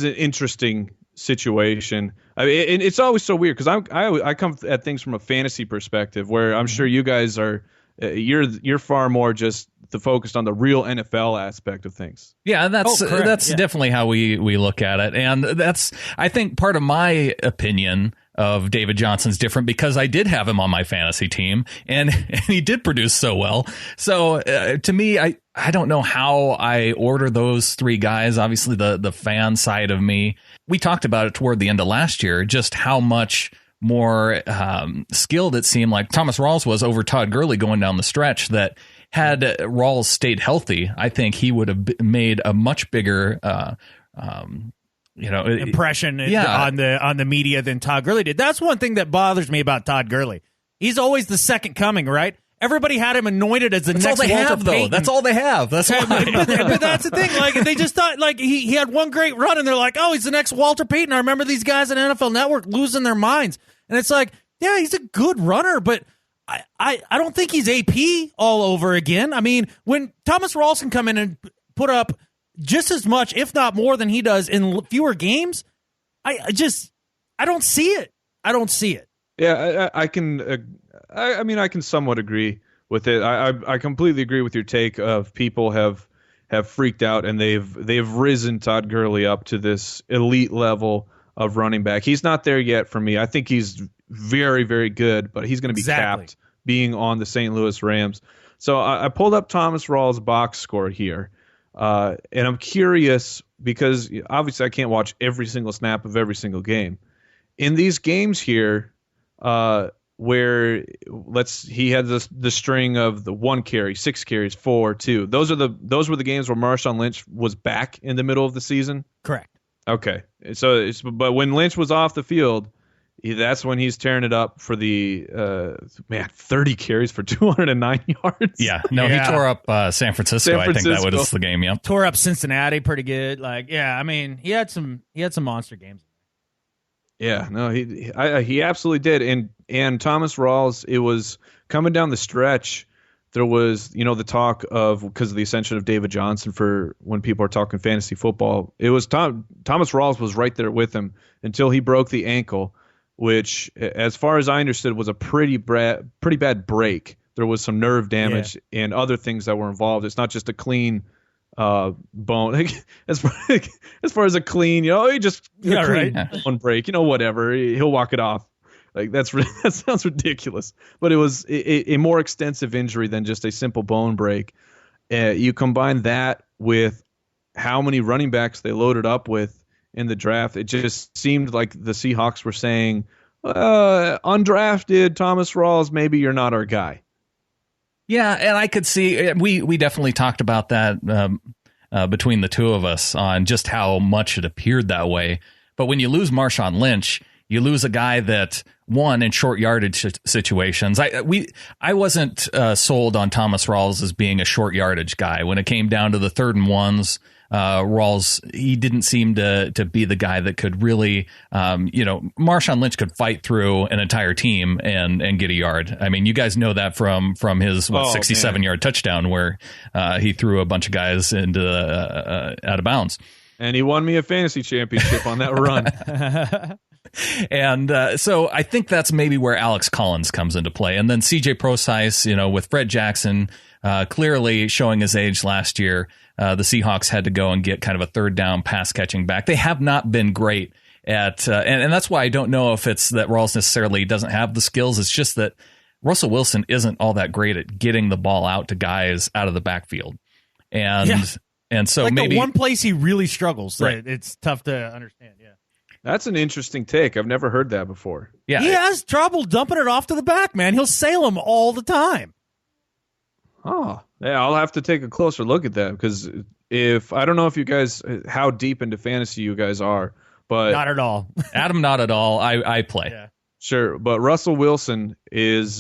an interesting situation. I mean, and it's always so weird because I come at things from a fantasy perspective, where I'm sure you guys are. You're far more just focused on the real NFL aspect of things. Yeah, that's definitely how we look at it, and that's, I think, part of my opinion of David Johnson's different because I did have him on my fantasy team, and he did produce so well. So to me, I don't know how I order those 3 guys. Obviously, the fan side of me, we talked about it toward the end of last year, just how much more skilled it seemed like Thomas Rawls was over Todd Gurley going down the stretch, that had Rawls stayed healthy, I think he would have made a much bigger impression on the media than Todd Gurley did. That's one thing that bothers me about Todd Gurley. He's always the second coming, right? Everybody had him anointed as the next Walter Payton. That's all they have. That's why. But that's the thing. Like, they just thought, like, he had one great run, and they're like, oh, he's the next Walter Payton. I remember these guys at NFL Network losing their minds. And it's like, yeah, he's a good runner, but I don't think he's AP all over again. I mean, when Thomas Rawls can come in and put up just as much, if not more, than he does in fewer games, I don't see it. I don't see it. Yeah, I can. I mean, I can somewhat agree with it. I completely agree with your take of people have freaked out, and they've risen Todd Gurley up to this elite level of running back. He's not there yet for me. I think he's very, very good, but he's going to be capped being on the St. Louis Rams. So I pulled up Thomas Rawls' box score here, and I'm curious because obviously I can't watch every single snap of every single game. In these games here, where he had the string of the 1 carry, 6 carries, 4, 2. Those were the games where Marshawn Lynch was back in the middle of the season. Correct. Okay, so but when Lynch was off the field, that's when he's tearing it up for the 30 carries for 209 yards. Yeah, no, he tore up San Francisco. I think that was the game. Yeah, tore up Cincinnati pretty good. I mean, he had some monster games. Yeah, no, he absolutely did. And Thomas Rawls, it was coming down the stretch. There was, the talk of, because of the ascension of David Johnson for when people are talking fantasy football, it was Thomas Rawls was right there with him until he broke the ankle, which, as far as I understood, was a pretty bad break. There was some nerve damage and other things that were involved. It's not just a clean bone. As far as a clean, he just bone break. Whatever. He'll walk it off. That sounds ridiculous, but it was a more extensive injury than just a simple bone break. You combine that with how many running backs they loaded up with in the draft. It just seemed like the Seahawks were saying, undrafted Thomas Rawls, maybe you're not our guy. Yeah, and I could see we definitely talked about that between the two of us on just how much it appeared that way. But when you lose Marshawn Lynch, you lose a guy that won in short yardage situations. I wasn't sold on Thomas Rawls as being a short yardage guy. When it came down to the 3rd and 1s, Rawls, he didn't seem to be the guy that could really, Marshawn Lynch could fight through an entire team and get a yard. I mean, you guys know that from his 67-yard touchdown where he threw a bunch of guys into out of bounds. And he won me a fantasy championship on that run. And so I think that's maybe where Alex Collins comes into play. And then CJ Prosise, with Fred Jackson clearly showing his age last year, the Seahawks had to go and get kind of a 3rd down pass catching back. They have not been great at, and that's why I don't know if it's that Rawls necessarily doesn't have the skills. It's just that Russell Wilson isn't all that great at getting the ball out to guys out of the backfield. And so maybe the one place he really struggles, right. It's tough to understand. Yeah. That's an interesting take. I've never heard that before. Yeah, he has trouble dumping it off to the back, man. He'll sail him all the time. Oh, yeah, I'll have to take a closer look at that because I don't know if you guys, how deep into fantasy you guys are, but not at all. Adam, not at all. I play. Yeah. Sure, but Russell Wilson is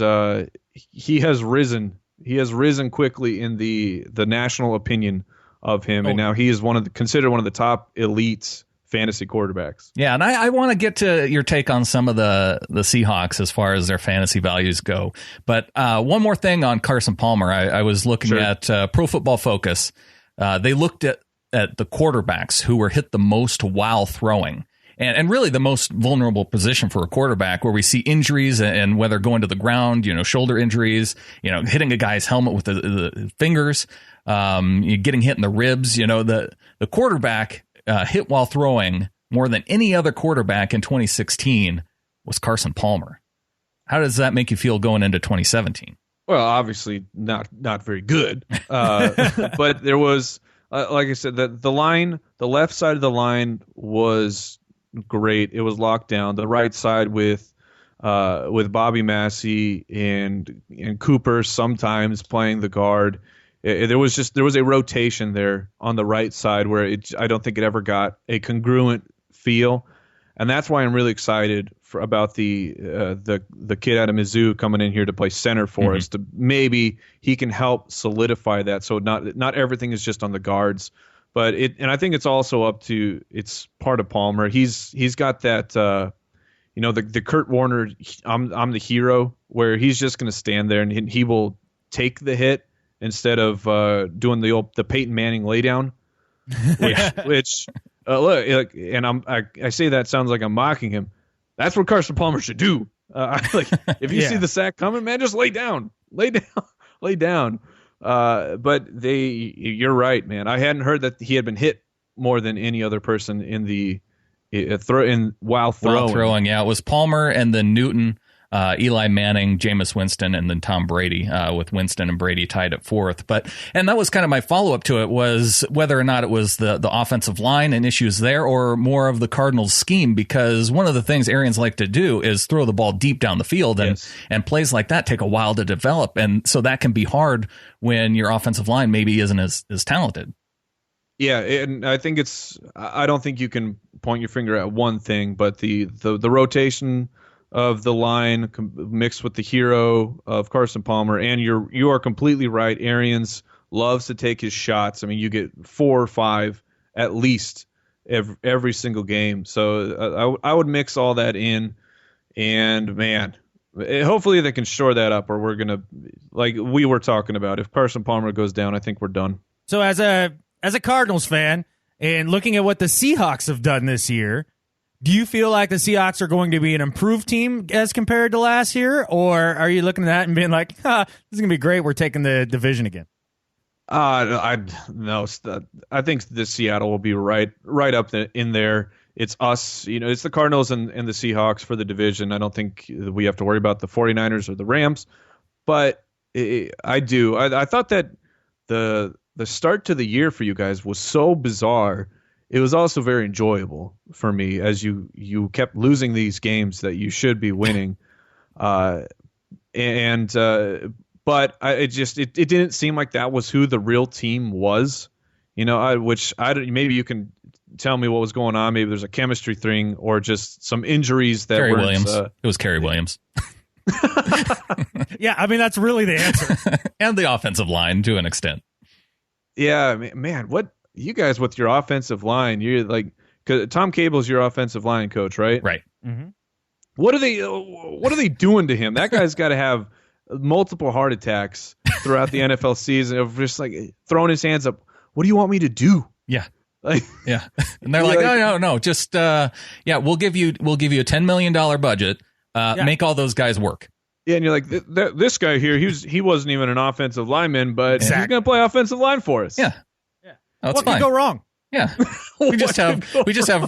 he has risen. He has risen quickly in the national opinion of him, and now he is considered one of the top elites fantasy quarterbacks. Yeah, and I want to get to your take on some of the Seahawks as far as their fantasy values go. But one more thing on Carson Palmer. I was looking at Pro Football Focus. They looked at the quarterbacks who were hit the most while throwing. And really the most vulnerable position for a quarterback where we see injuries and whether going to the ground, shoulder injuries, hitting a guy's helmet with the fingers, getting hit in the ribs, the quarterback hit while throwing more than any other quarterback in 2016 was Carson Palmer. How does that make you feel going into 2017? Well, obviously not very good. But there was, like I said, the line, the left side of the line was great. It was locked down. The right side with Bobby Massey and Cooper sometimes playing the guard. There was a rotation there on the right side where I don't think it ever got a congruent feel, and that's why I'm really excited about the kid out of Mizzou coming in here to play center for us. To maybe he can help solidify that, so not everything is just on the guards, but and I think it's also it's part of Palmer. He's got that the Kurt Warner I'm the hero where he's just going to stand there and he will take the hit instead of doing the Peyton Manning laydown, which look, and I say that sounds like I'm mocking him. That's what Carson Palmer should do. If you see the sack coming, man, just lay down. But you're right, man. I hadn't heard that he had been hit more than any other person in the while throwing. Yeah, it was Palmer and then Newton, Eli Manning, Jameis Winston, and then Tom Brady, with Winston and Brady tied at fourth. And that was kind of my follow-up to it, was whether or not it was the offensive line and issues there, or more of the Cardinals' scheme, because one of the things Arians like to do is throw the ball deep down the field, and plays like that take a while to develop, and so that can be hard when your offensive line maybe isn't as talented. Yeah, and I think I don't think you can point your finger at one thing, but the rotation of the line mixed with the hero of Carson Palmer, and you are completely right. Arians loves to take his shots. I mean, you get 4 or 5 at least every single game. So I would mix all that in, and man, hopefully they can shore that up, or we're gonna, like we were talking about, if Carson Palmer goes down, I think we're done. So as a Cardinals fan, and looking at what the Seahawks have done this year, do you feel like the Seahawks are going to be an improved team as compared to last year? Or are you looking at that and being like, this is going to be great, we're taking the division again? I think the Seattle will be right up in there. It's us, it's the Cardinals and the Seahawks for the division. I don't think we have to worry about the 49ers or the Rams. But I do. I thought that the start to the year for you guys was so bizarre. It was also very enjoyable for me, as you kept losing these games that you should be winning. But it didn't seem like that was who the real team was, maybe you can tell me what was going on. Maybe there's a chemistry thing or just some injuries that Kerry were Williams. It was Kerry Williams. Yeah, I mean, that's really the answer. And the offensive line to an extent. Yeah, man, what you guys with your offensive line? You're like, 'cause Tom Cable's your offensive line coach, right? Right. Mm-hmm. What are they doing to him? That guy's got to have multiple heart attacks throughout the NFL season of just like throwing his hands up. What do you want me to do? Yeah. Yeah. And they're like, oh, no, just we'll give you a $10 million budget. Make all those guys work. Yeah, and you're like, this guy here, he wasn't even an offensive lineman, but he's going to play offensive line for us. Yeah. Oh, what could go wrong? Yeah. We just have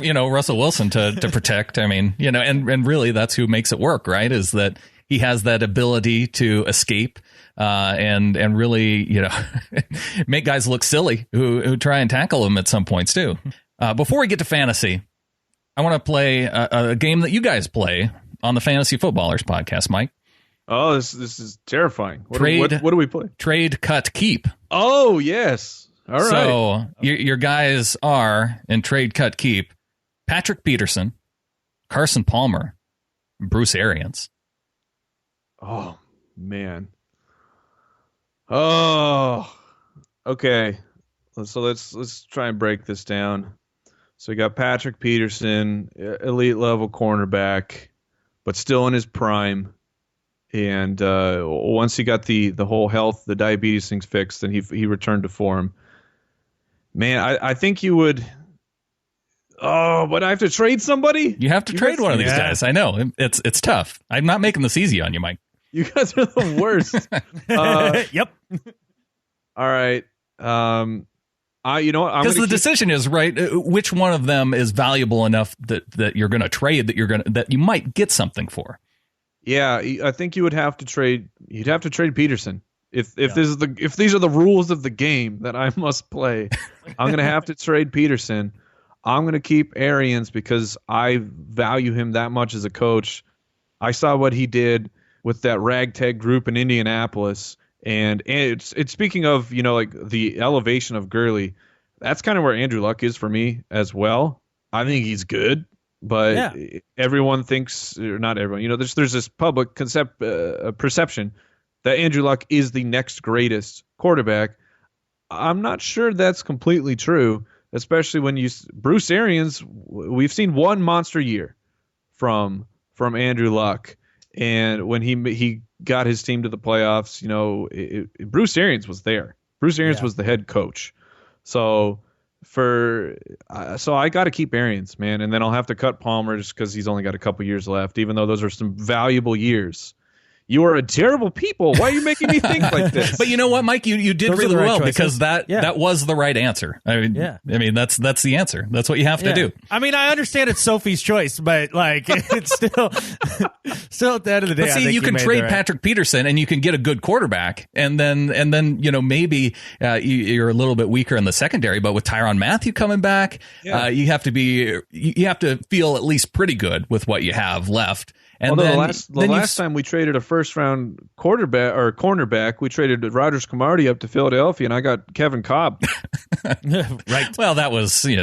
Russell Wilson to protect. I mean, and really that's who makes it work, right? Is that he has that ability to escape and really, make guys look silly who try and tackle him at some points too. Before we get to fantasy, I want to play a game that you guys play on the Fantasy Footballers podcast, Mike. Oh, this is terrifying. What do we play? Trade, cut, keep. Oh, yes. All right. So your guys are, in trade, cut, keep, Patrick Peterson, Carson Palmer, and Bruce Arians. Oh, man. Oh, okay. So let's try and break this down. So we got Patrick Peterson, elite level cornerback, but still in his prime. And once he got the whole health, the diabetes things fixed, then he returned to form. Man, I think you would. Oh, but I have to trade somebody? You have to trade one of these guys. I know. It's tough. I'm not making this easy on you, Mike. You guys are the worst. Yep. All right. You know what? Because the decision is right. Which one of them is valuable enough that you're going to trade, that you might get something for? Yeah, I think you would have to trade. You'd have to trade Peterson. If these are the rules of the game that I must play, I'm going to have to trade Peterson. I'm going to keep Arians because I value him that much as a coach. I saw what he did with that ragtag group in Indianapolis, and it's speaking of like the elevation of Gurley. That's kind of where Andrew Luck is for me as well. I think he's good. But everyone thinks, or not everyone, there's this public perception that Andrew Luck is the next greatest quarterback. I'm not sure that's completely true, especially when Bruce Arians, we've seen one monster year from Andrew Luck. And when he got his team to the playoffs, Bruce Arians was there. Bruce Arians was the head coach. So I got to keep Arians, man, and then I'll have to cut Palmer just because he's only got a couple years left, even though those are some valuable years. you are a terrible people. Why are you making me think like this? But you know what, Mike? You did really well because that was the right answer. I mean, that's the answer. That's what you have to do. I mean, I understand it's Sophie's choice, but like it's still at the end of the day. But see, you can trade Patrick Peterson and you can get a good quarterback, and then maybe you're a little bit weaker in the secondary. But with Tyrann Mathieu coming back, you have to feel at least pretty good with what you have left. And the last time we traded a first-round cornerback, we traded Rodgers Cromartie up to Philadelphia, and I got Kevin Cobb. Right. Well, that was, you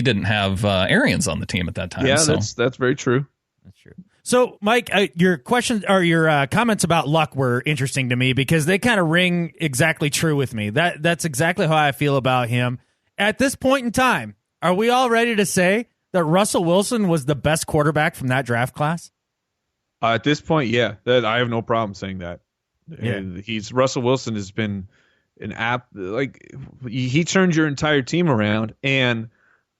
didn't have Arians on the team at that time. Yeah, that's very true. That's true. So, Mike, your questions or your comments about Luck were interesting to me because they kind of ring exactly true with me. That's exactly how I feel about him. At this point in time, are we all ready to say that Russell Wilson was the best quarterback from that draft class? At this point, yeah, I have no problem saying that. Yeah. Russell Wilson has been he turned your entire team around, and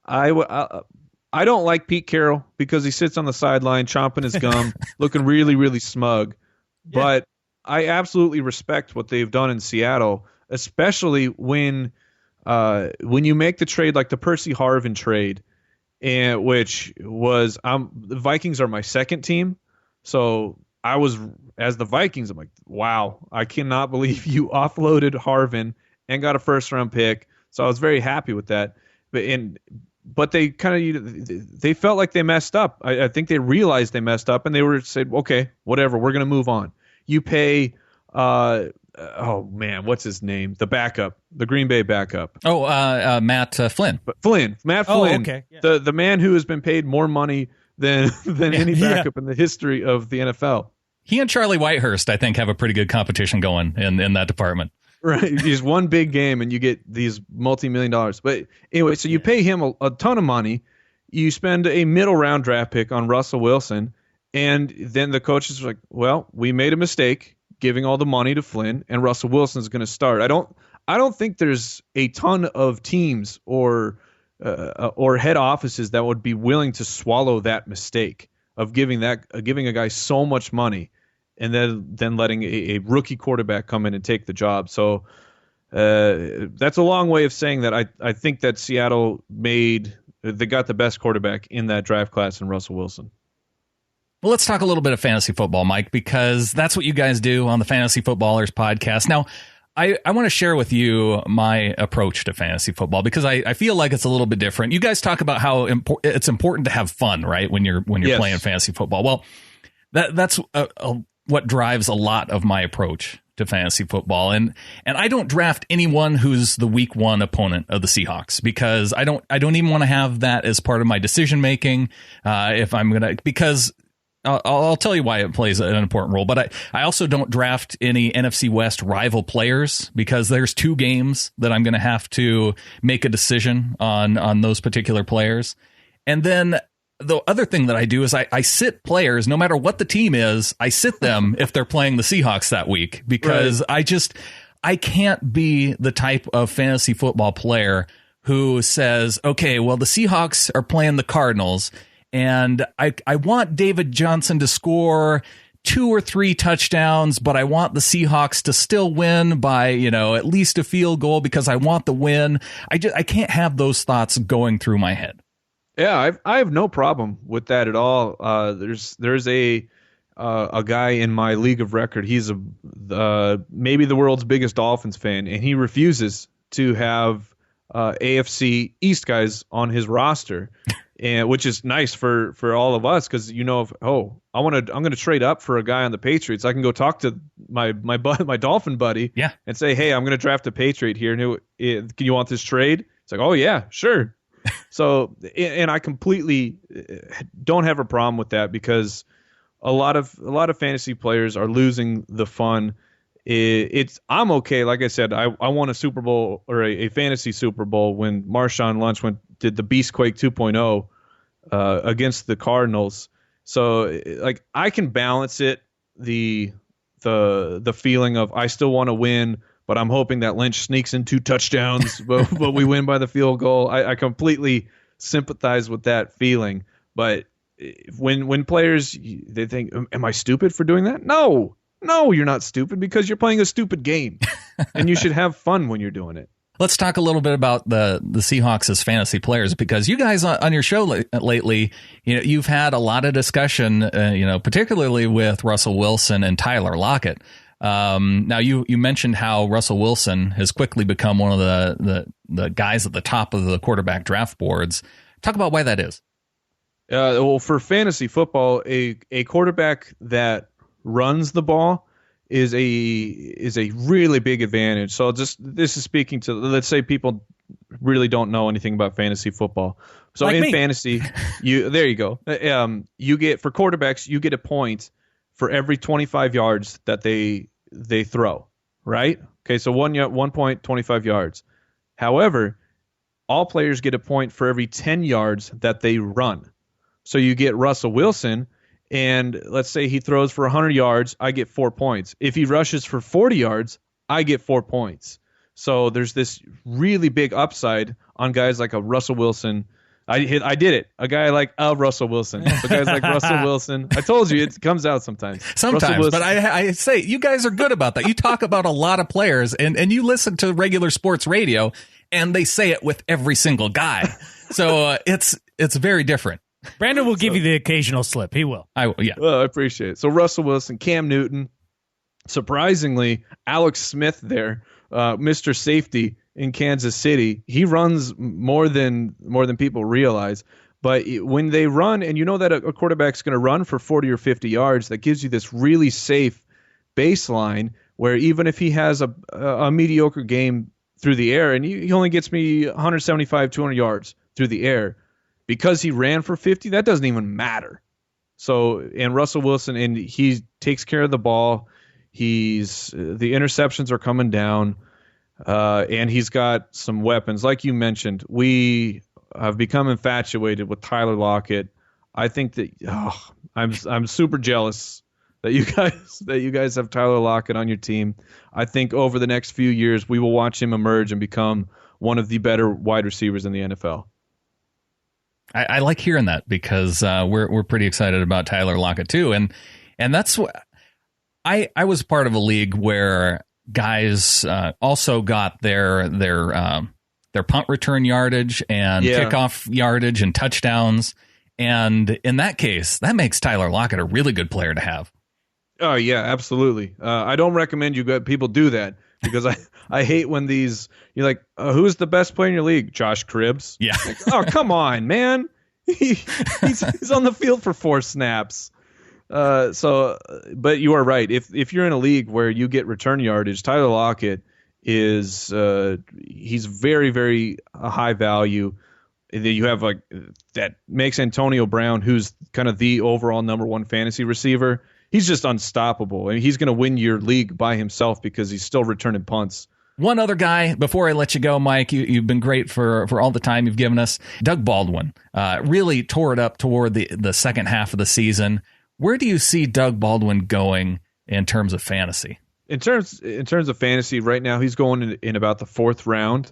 I don't like Pete Carroll because he sits on the sideline chomping his gum, looking really, really smug. Yeah. But I absolutely respect what they've done in Seattle, especially when you make the trade like the Percy Harvin trade, and which was the Vikings are my second team. So as the Vikings, I'm like, wow, I cannot believe you offloaded Harvin and got a first-round pick. So I was very happy with that. But they they felt like they messed up. I think they realized they messed up, and they said, okay, whatever, we're going to move on. You pay, what's his name? The backup, the Green Bay backup. Matt Flynn. Matt Flynn. Oh, okay. Yeah. The man who has been paid more money than any backup in the history of the NFL. He and Charlie Whitehurst, I think, have a pretty good competition going in that department. Right. He's one big game and you get these multi-million dollars. But anyway, so you pay him a ton of money. You spend a middle round draft pick on Russell Wilson. And then the coaches are like, well, we made a mistake giving all the money to Flynn, and Russell Wilson's going to start. I don't think there's a ton of teams or head offices that would be willing to swallow that mistake of giving a guy so much money and then letting a rookie quarterback come in and take the job. So that's a long way of saying that I think that Seattle they got the best quarterback in that draft class in Russell Wilson. Well, let's talk a little bit of fantasy football, Mike, because that's what you guys do on the Fantasy Footballers podcast. Now, I want to share with you my approach to fantasy football because I feel like it's a little bit different. You guys talk about how it's important to have fun, right? When you're Yes. playing fantasy football. Well, that's what drives a lot of my approach to fantasy football. And I don't draft anyone who's the week one opponent of the Seahawks because I don't even want to have that as part of my decision making. Because I'll tell you why it plays an important role, but I also don't draft any NFC West rival players because there's 2 games that I'm going to have to make a decision on those particular players. And then the other thing that I do is I sit players, no matter what the team is, I sit them if they're playing the Seahawks that week because right. I can't be the type of fantasy football player who says, okay, well, the Seahawks are playing the Cardinals, and I want David Johnson to score 2 or 3 touchdowns, but I want the Seahawks to still win by, at least a field goal because I want the win. I can't have those thoughts going through my head. Yeah, I have no problem with that at all. There's a guy in my league of record. He's maybe the world's biggest Dolphins fan, and he refuses to have AFC East guys on his roster. And which is nice for all of us because I'm going to trade up for a guy on the Patriots. I can go talk to my Dolphin buddy, and say, hey, I'm going to draft a Patriot here. Can you want this trade? It's like, oh yeah, sure. So, and I completely don't have a problem with that because a lot of fantasy players are losing the fun. I'm okay. Like I said, I won a Super Bowl or a fantasy Super Bowl when Marshawn Lynch did the Beastquake 2.0 against the Cardinals. So like I can balance it, the feeling of I still want to win, but I'm hoping that Lynch sneaks in 2 touchdowns, but we win by the field goal. I completely sympathize with that feeling. But when players, they think, am I stupid for doing that? No, No, you're not stupid because you're playing a stupid game, and you should have fun when you're doing it. Let's talk a little bit about the Seahawks as fantasy players, because you guys on your show lately, you've had a lot of discussion, particularly with Russell Wilson and Tyler Lockett. Now you mentioned how Russell Wilson has quickly become one of the guys at the top of the quarterback draft boards. Talk about why that is. Well, for fantasy football, a quarterback that runs the ball is a really big advantage. So this is speaking to, let's say people really don't know anything about fantasy football. So like in fantasy, there you go. You get, for quarterbacks, you get a point for every 25 yards that they throw, right? Okay, so 1 point, 25 yards. However, all players get a point for every 10 yards that they run. So you get Russell Wilson, and let's say he throws for 100 yards, I get 4 points. If he rushes for 40 yards, I get 4 points. So there's this really big upside on guys like a Russell Wilson. I did it. A guy like Russell Wilson. So guys like Russell Wilson. I told you it comes out sometimes. Sometimes, but I say you guys are good about that. You talk about a lot of players, and you listen to regular sports radio, and they say it with every single guy. So it's very different. Brandan will give you the occasional slip. He will. Yeah. Well, I appreciate it. So Russell Wilson, Cam Newton, surprisingly, Alex Smith there, Mr. Safety in Kansas City. He runs more than people realize. But when they run, and you know that a quarterback's going to run for 40 or 50 yards, that gives you this really safe baseline where even if he has a mediocre game through the air, and he only gets me 175, 200 yards through the air, because he ran for 50, that doesn't even matter. So, and Russell Wilson, and he takes care of the ball. The interceptions are coming down, and he's got some weapons. Like you mentioned, we have become infatuated with Tyler Lockett. I think that I'm super jealous that you guys have Tyler Lockett on your team. I think over the next few years we will watch him emerge and become one of the better wide receivers in the NFL. I like hearing that, because we're pretty excited about Tyler Lockett too, and that's what I was part of a league where guys also got their punt return yardage and kickoff yardage and touchdowns, and in that case, that makes Tyler Lockett a really good player to have. Oh yeah, absolutely. I don't recommend people do that, because I hate when you're like, who's the best player in your league? Josh Cribbs. Yeah. Like, oh, come on, man. He's on the field for 4 snaps. But you are right. If you're in a league where you get return yardage, Tyler Lockett is he's very, very high value. You have that makes Antonio Brown, who's kind of the overall number 1 fantasy receiver. He's just unstoppable. I mean, he's going to win your league by himself because he's still returning punts. One other guy, before I let you go, Mike, you've been great for all the time you've given us. Doug Baldwin really tore it up toward the second half of the season. Where do you see Doug Baldwin going in terms of fantasy? In terms of fantasy, right now he's going in about the 4th round.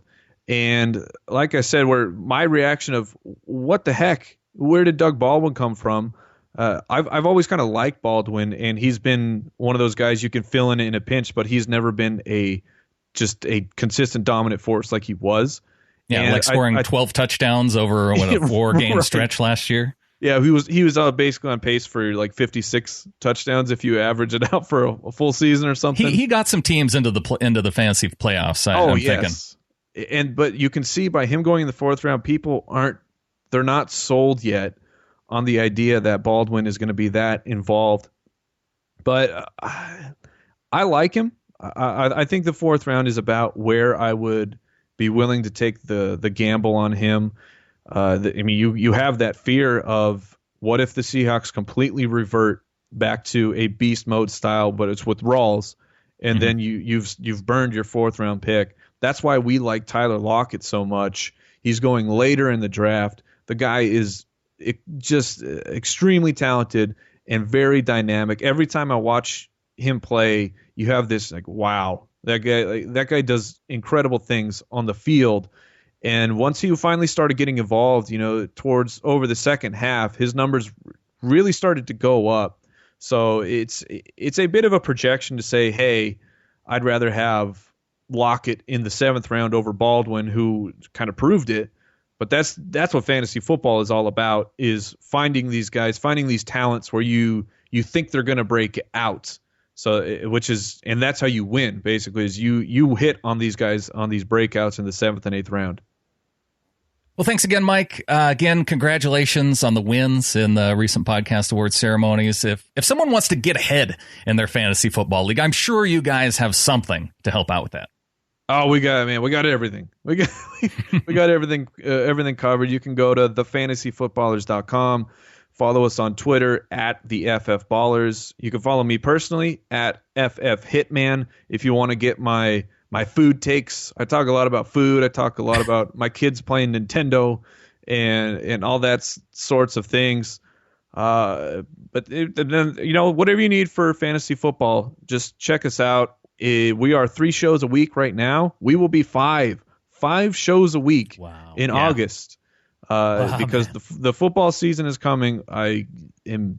And like I said, my reaction of what the heck, where did Doug Baldwin come from? I've always kind of liked Baldwin, and he's been one of those guys you can fill in a pinch, but he's never been just a consistent dominant force like he was. Yeah, and like scoring 12 touchdowns over a 4-game stretch last year. Yeah, he was basically on pace for like 56 touchdowns if you average it out for a full season or something. He got some teams into the fantasy playoffs. I'm yes. Thinking. But you can see by him going in the 4th round, people they're not sold yet on the idea that Baldwin is going to be that involved. But I like him. I think the 4th round is about where I would be willing to take the gamble on him. You have that fear of what if the Seahawks completely revert back to a beast mode style, but it's with Rawls, and then you've burned your 4th round pick. That's why we like Tyler Lockett so much. He's going later in the draft. The guy is just extremely talented and very dynamic. Every time I watch him play, you have this like, wow, that guy does incredible things on the field. And once he finally started getting involved, towards over the second half, his numbers really started to go up. So it's a bit of a projection to say, hey, I'd rather have Lockett in the 7th round over Baldwin, who kind of proved it. But that's what fantasy football is all about, is finding these guys, finding these talents where you think they're going to break out. So and that's how you win, basically, is you hit on these guys on these breakouts in the 7th and 8th round. Well, thanks again, Mike. Again, congratulations on the wins in the recent podcast awards ceremonies. If someone wants to get ahead in their fantasy football league, I'm sure you guys have something to help out with that. Oh, we got everything. We got everything covered. You can go to thefantasyfootballers.com. Follow us on Twitter at the FF Ballers. You can follow me personally at FF Hitman if you want to get my food takes. I talk a lot about food. I talk a lot about my kids playing Nintendo and all that sorts of things. But then, whatever you need for fantasy football, just check us out. We are 3 shows a week right now. We will be 5 shows a week in August. Because the football season is coming. I can't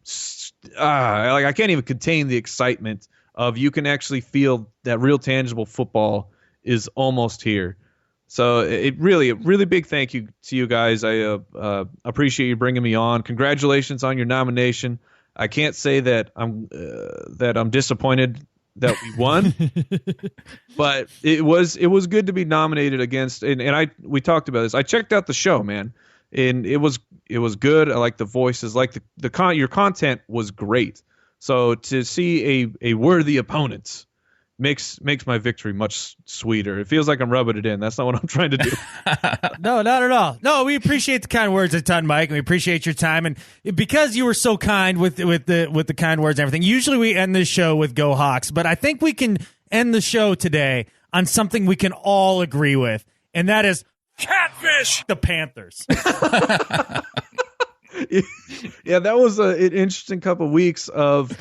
even contain the excitement of you can actually feel that real tangible football is almost here. So a really big thank you to you guys. I appreciate you bringing me on. Congratulations on your nomination. I can't say that I'm disappointed that we won, but it was good to be nominated against. And we talked about this. I checked out the show, man. And it was good. I like the voices, like your content was great. So to see a worthy opponent makes my victory much sweeter. It feels like I'm rubbing it in. That's not what I'm trying to do. No, not at all. No, we appreciate the kind words a ton, Mike, and we appreciate your time. And because you were so kind with the kind words and everything, usually we end this show with Go Hawks, but I think we can end the show today on something we can all agree with, and that is catfish the Panthers. Yeah, that was an interesting couple of weeks of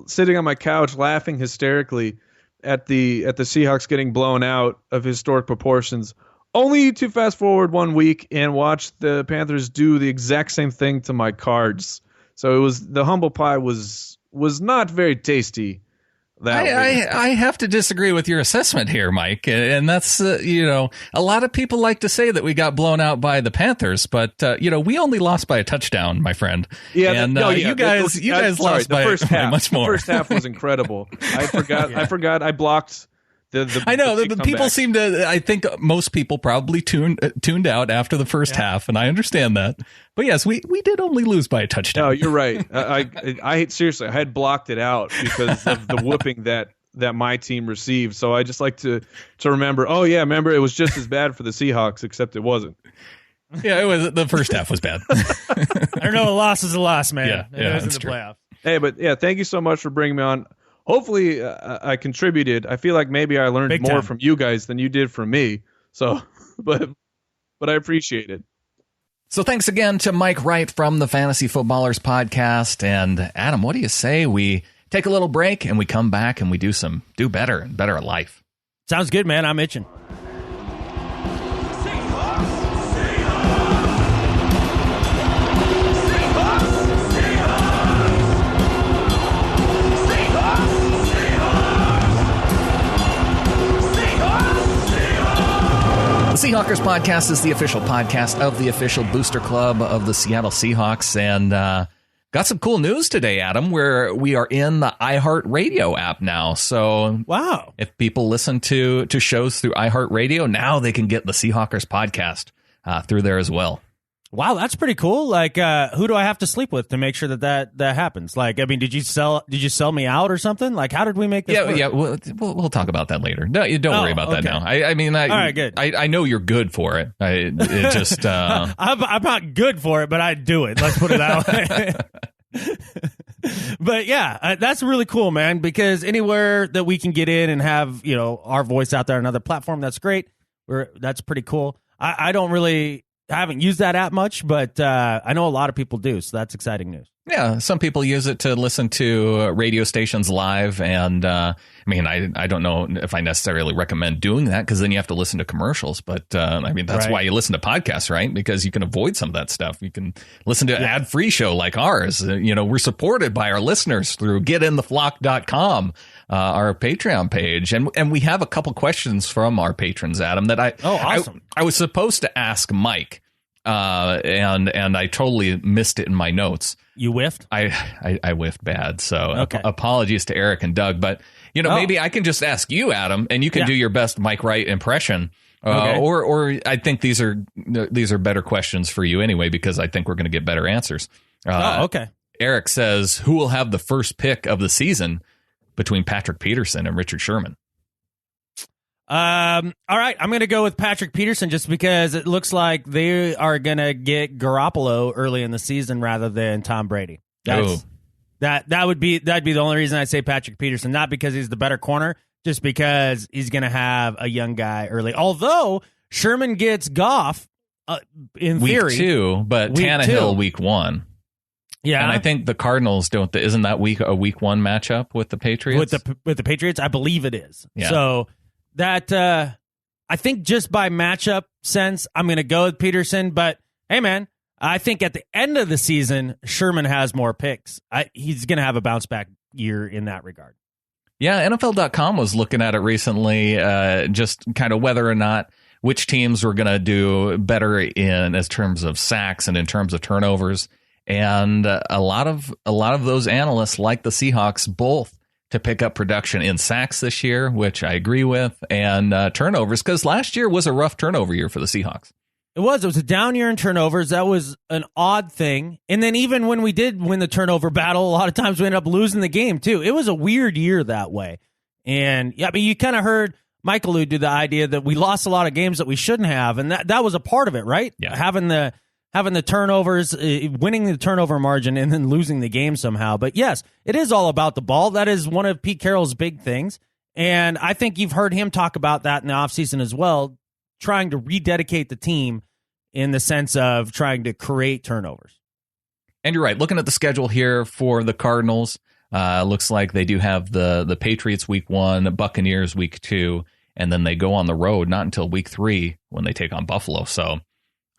sitting on my couch laughing hysterically at the Seahawks getting blown out of historic proportions, only to fast forward 1 week and watch the Panthers do the exact same thing to my Cards. So the humble pie was not very tasty. I have to disagree with your assessment here, Mike, and that's a lot of people like to say that we got blown out by the Panthers, but we only lost by a touchdown, my friend. Yeah, and you guys lost by much more. The first half was incredible. I forgot. I blocked. I know the people seem to. I think most people probably tuned out after the first half, and I understand that. But yes, we did only lose by a touchdown. No, you're right. I seriously, I had blocked it out because of the whooping that my team received. So I just like to remember. Oh yeah, remember it was just as bad for the Seahawks, except it wasn't. Yeah, it was. The first half was bad. I don't know. A loss is a loss, man. Yeah, it was in the playoffs. Hey, but yeah, thank you so much for bringing me on. Hopefully, I contributed. I feel like maybe I learned more from you guys than you did from me. So, but I appreciate it. So thanks again to Mike Wright from the Fantasy Footballers podcast. And Adam, what do you say we take a little break and we come back and we do better at life? Sounds good, man. I'm itching. The Seahawkers podcast is the official podcast of the official booster club of the Seattle Seahawks, and got some cool news today, Adam, where we are in the iHeartRadio app now. So wow, if people listen to shows through iHeartRadio, now they can get the Seahawkers podcast through there as well. Wow, that's pretty cool. Like, who do I have to sleep with to make sure that happens? Like, I mean, did you sell me out or something? Like, how did we make this work? Yeah, we'll talk about that later. No, you don't worry about that now. I mean, all right, good. I know you're good for it. It just I'm not good for it, but I do it. Let's put it that way. But yeah, that's really cool, man. Because anywhere that we can get in and have our voice out there on another platform, that's great. That's pretty cool. I haven't used that app much, but I know a lot of people do, so that's exciting news. Yeah, some people use it to listen to radio stations live, and I don't know if I necessarily recommend doing that because then you have to listen to commercials. But that's why you listen to podcasts, right? Because you can avoid some of that stuff. You can listen to an ad-free show like ours. We're supported by our listeners through getintheflock.com, our Patreon page, and we have a couple questions from our patrons, Adam. Awesome. I was supposed to ask Mike, and I totally missed it in my notes. You whiffed? I whiffed bad, so okay. Apologies to Eric and Doug, but maybe I can just ask you, Adam, and you can do your best Mike Wright impression. Okay. Or I think these are better questions for you anyway, because I think we're going to get better answers. Okay. Eric says, who will have the first pick of the season between Patrick Peterson and Richard Sherman? All right, I'm going to go with Patrick Peterson just because it looks like they are going to get Garoppolo early in the season rather than Tom Brady. That'd be the only reason I say Patrick Peterson, not because he's the better corner, just because he's going to have a young guy early. Although Sherman gets Goff in theory week 2, but Tannehill week 1. Yeah, and I think the Cardinals don't. Isn't that a week 1 matchup with the Patriots? With the Patriots, I believe it is. Yeah. So. That I think just by matchup sense, I'm going to go with Peterson. But, hey, man, I think at the end of the season, Sherman has more picks. He's going to have a bounce-back year in that regard. Yeah, NFL.com was looking at it recently, just kind of whether or not which teams were going to do better in as terms of sacks and in terms of turnovers. And a lot of those analysts like the Seahawks both to pick up production in sacks this year, which I agree with, and turnovers, because last year was a rough turnover year for the Seahawks. It was a down year in turnovers. That was an odd thing. And then even when we did win the turnover battle, a lot of times we ended up losing the game, too. It was a weird year that way. And, yeah, but you kind of heard Mike allude to the idea that we lost a lot of games that we shouldn't have, and that was a part of it, right? Yeah. Having the turnovers, winning the turnover margin, and then losing the game somehow. But yes, it is all about the ball. That is one of Pete Carroll's big things. And I think you've heard him talk about that in the offseason as well, trying to rededicate the team in the sense of trying to create turnovers. And you're right. Looking at the schedule here for the Cardinals, looks like they do have the Patriots week 1, Buccaneers week 2, and then they go on the road not until week 3 when they take on Buffalo. So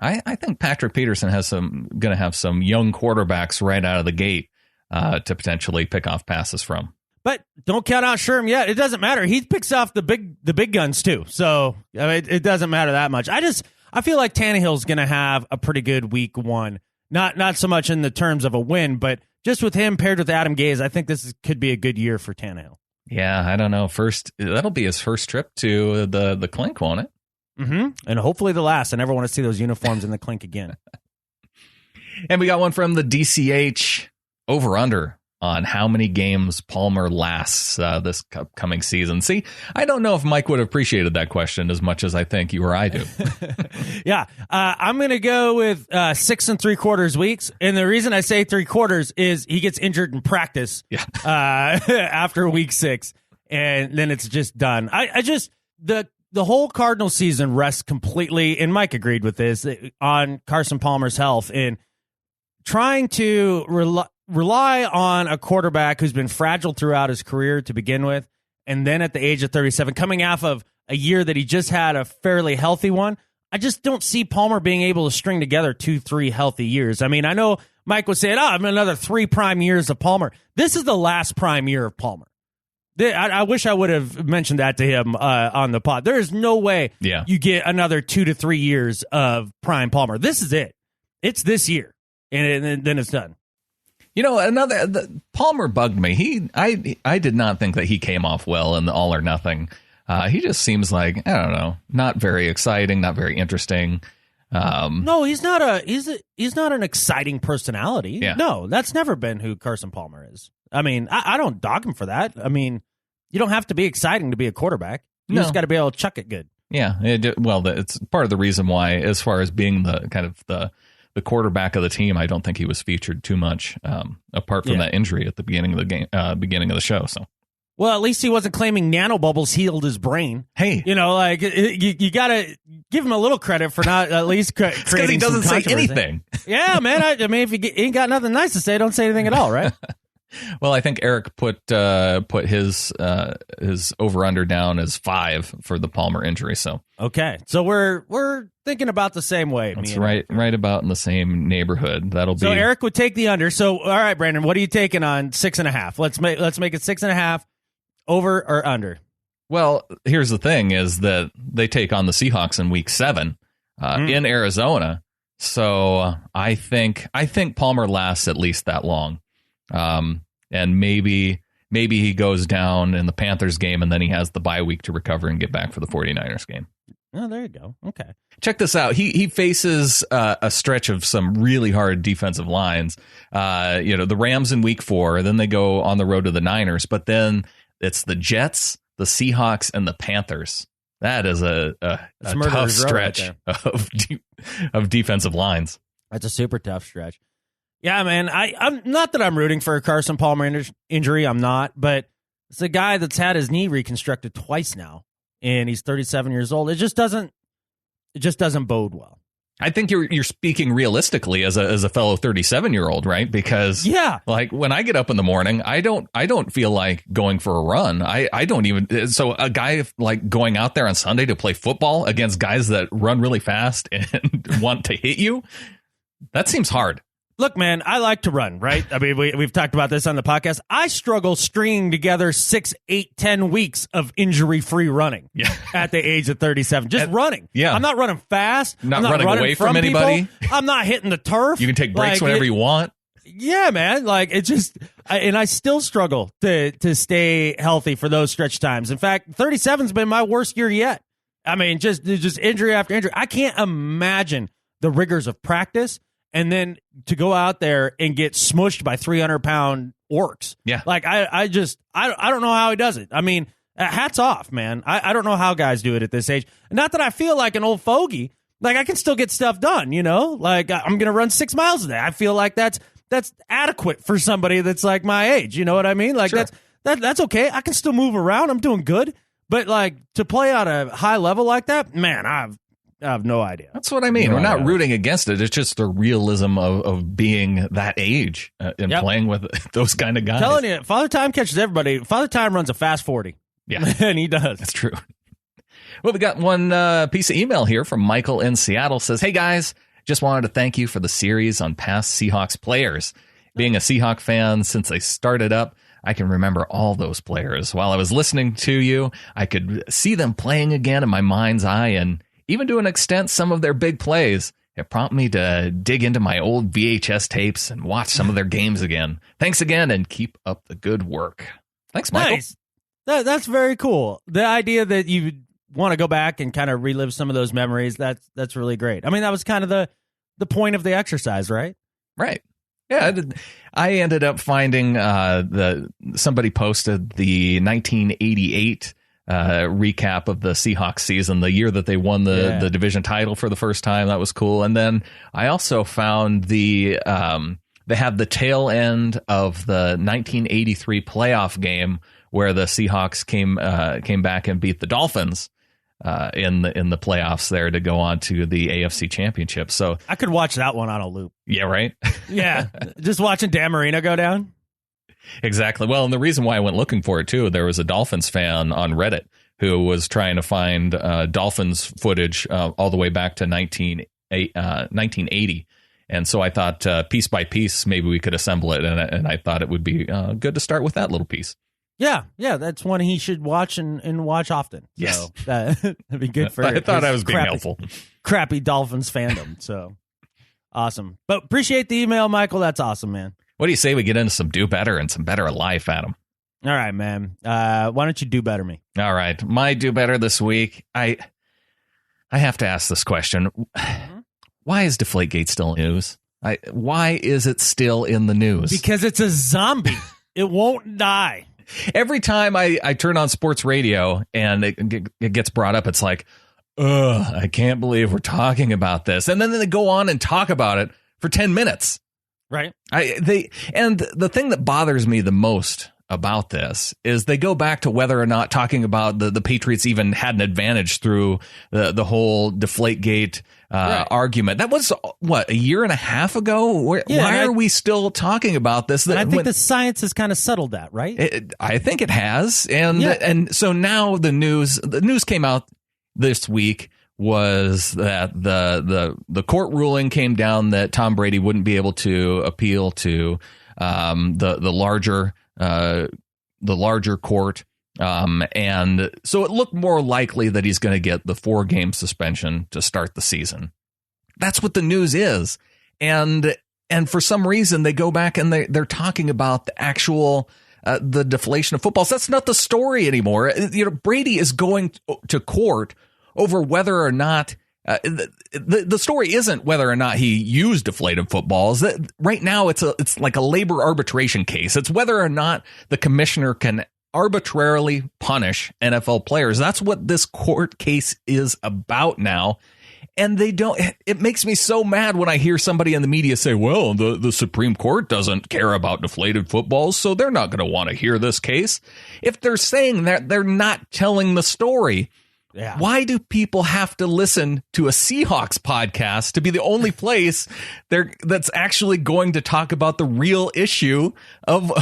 I think Patrick Peterson going to have some young quarterbacks right out of the gate to potentially pick off passes from. But don't count out Sherm yet. It doesn't matter. He picks off the big guns too. So it doesn't matter that much. I feel like Tannehill's going to have a pretty good week 1. Not so much in the terms of a win, but just with him paired with Adam Gase, I think could be a good year for Tannehill. Yeah, I don't know. That'll be his first trip to the Clink, won't it? Mm-hmm. And hopefully the last. I never want to see those uniforms in the Clink again. And we got one from the DCH over-under on how many games Palmer lasts this coming season. See, I don't know if Mike would have appreciated that question as much as I think you or I do. Yeah, I'm going to go with 6 3/4 weeks. And the reason I say 3/4 is he gets injured in practice after week 6. And then it's just done. The whole Cardinal season rests completely, and Mike agreed with this, on Carson Palmer's health. And trying to rely on a quarterback who's been fragile throughout his career to begin with, and then at the age of 37, coming off of a year that he just had a fairly healthy one, I just don't see Palmer being able to string together 2-3 healthy years. I mean, I know Mike was saying, I'm another 3 prime years of Palmer. This is the last prime year of Palmer. I wish I would have mentioned that to him on the pod. There is no way you get another 2 to 3 years of prime Palmer. This is it. It's this year, and then it's done. Palmer bugged me. I did not think that he came off well in the All or Nothing. He just seems like, I don't know, not very exciting, not very interesting. No, he's not an exciting personality. Yeah. No, that's never been who Carson Palmer is. I mean, I don't dog him for that. I mean, you don't have to be exciting to be a quarterback. You just got to be able to chuck it good. Yeah. It's part of the reason why, as far as being the kind of the quarterback of the team, I don't think he was featured too much, apart from that injury at the beginning of the game, beginning of the show. So Well, at least he wasn't claiming nanobubbles healed his brain. Hey. You know, like, you got to give him a little credit for not at least creating because he doesn't say anything. Yeah, man. I mean, if you ain't got nothing nice to say, don't say anything at all, right? Well, I think Eric put his over-under down as 5 for the Palmer injury. So okay. So we're thinking about the same way. That's right about in the same neighborhood. That'll be. So Eric would take the under. So, all right, Brandan, what are you taking on 6.5? Let's make it 6.5. Over or under? Well, here's the thing: is that they take on the Seahawks in Week 7 in Arizona. So I think Palmer lasts at least that long, and maybe he goes down in the Panthers game, and then he has the bye week to recover and get back for the 49ers game. Oh, there you go. Okay. Check this out. He faces a stretch of some really hard defensive lines. The Rams in Week 4, then they go on the road to the Niners, but then it's the Jets, the Seahawks, and the Panthers. That is a tough stretch of defensive lines. That's a super tough stretch. Yeah, man. I'm not that I'm rooting for a Carson Palmer injury. I'm not, but it's a guy that's had his knee reconstructed twice now, and he's 37 years old. It just doesn't bode well. I think you're speaking realistically as a fellow 37-year-old, right? Because like when I get up in the morning, I don't feel like going for a run. I don't even. So a guy like going out there on Sunday to play football against guys that run really fast and want to hit you, that seems hard. Look, man, I like to run, right? I mean, we've talked about this on the podcast. I struggle stringing together 6, 8, 10 weeks of injury-free running at the age of 37. Just running. Yeah. I'm not running fast. I'm not running away from anybody. People. I'm not hitting the turf. You can take breaks whenever you want. Yeah, man. Like, it just, and I still struggle to stay healthy for those stretch times. In fact, 37's been my worst year yet. I mean, just injury after injury. I can't imagine the rigors of practice and then to go out there and get smushed by 300-pound orcs. Yeah. Like, I don't know how he does it. I mean, hats off, man. I don't know how guys do it at this age. Not that I feel like an old fogey. Like, I can still get stuff done, you know? Like, I'm going to run 6 miles a day. I feel like that's adequate for somebody that's like my age. You know what I mean? Like, sure. that's okay. I can still move around. I'm doing good. But, like, to play at a high level like that, man, I have no idea. That's what I mean. We're not rooting against it. It's just the realism of being that age and playing with those kind of guys. I'm telling you, Father Time catches everybody. Father Time runs a fast 40. Yeah. And he does. That's true. Well, we got one piece of email here from Michael in Seattle. Says, hey, guys, just wanted to thank you for the series on past Seahawks players. Being a Seahawk fan since they started up, I can remember all those players. While I was listening to you, I could see them playing again in my mind's eye, and even to an extent, some of their big plays. It prompted me to dig into my old VHS tapes and watch some of their games again. Thanks again, and keep up the good work. Thanks, Michael. Nice. That's very cool. The idea that you want to go back and kind of relive some of those memories, that's really great. I mean, that was kind of the point of the exercise, right? Right. Yeah, I ended up finding somebody posted the 1988 recap of the Seahawks season, the year that they won the division title for the first time. That was cool. And then I also found they have the tail end of the 1983 playoff game where the Seahawks came back and beat the Dolphins in the playoffs there to go on to the AFC Championship. So I could watch that one on a loop. Yeah, right? Yeah, just watching Dan Marino go down. Exactly. Well, and the reason why I went looking for it, too, there was a Dolphins fan on Reddit who was trying to find Dolphins footage all the way back to 1980. And so I thought piece by piece, maybe we could assemble it. And I thought it would be good to start with that little piece. Yeah, that's one he should watch and watch often. Yes. So that'd be good for I thought I was being helpful. Crappy Dolphins fandom. So awesome. But appreciate the email, Michael. That's awesome, man. What do you say we get into some do better and some better life, Adam? All right, man. Why don't you do better me? All right. My do better this week. I have to ask this question. Why is Deflategate still news? Why is it still in the news? Because it's a zombie. It won't die. Every time I turn on sports radio and it gets brought up, it's like, ugh, I can't believe we're talking about this. And then they go on and talk about it for 10 minutes. Right. And the thing that bothers me the most about this is they go back to whether or not talking about the Patriots even had an advantage through the whole Deflategate argument. That was, what, a year and a half ago? Why are we still talking about this? I think the science has kind of settled that, right? I think it has. And so now the news came out this week was that the court ruling came down that Tom Brady wouldn't be able to appeal to the larger court, and so it looked more likely that he's going to get the 4-game suspension to start the season. That's what the news is, and for some reason they go back and they're talking about the actual the deflation of footballs. That's not the story anymore. Brady is going to court over whether or not the story isn't whether or not he used deflated footballs. Right now, it's like a labor arbitration case. It's whether or not the commissioner can arbitrarily punish NFL players. That's what this court case is about now. And they don't. It makes me so mad when I hear somebody in the media say, well, the Supreme Court doesn't care about deflated footballs, so they're not going to want to hear this case. If they're saying that, they're not telling the story. Yeah. Why do people have to listen to a Seahawks podcast to be the only place that's actually going to talk about the real issue of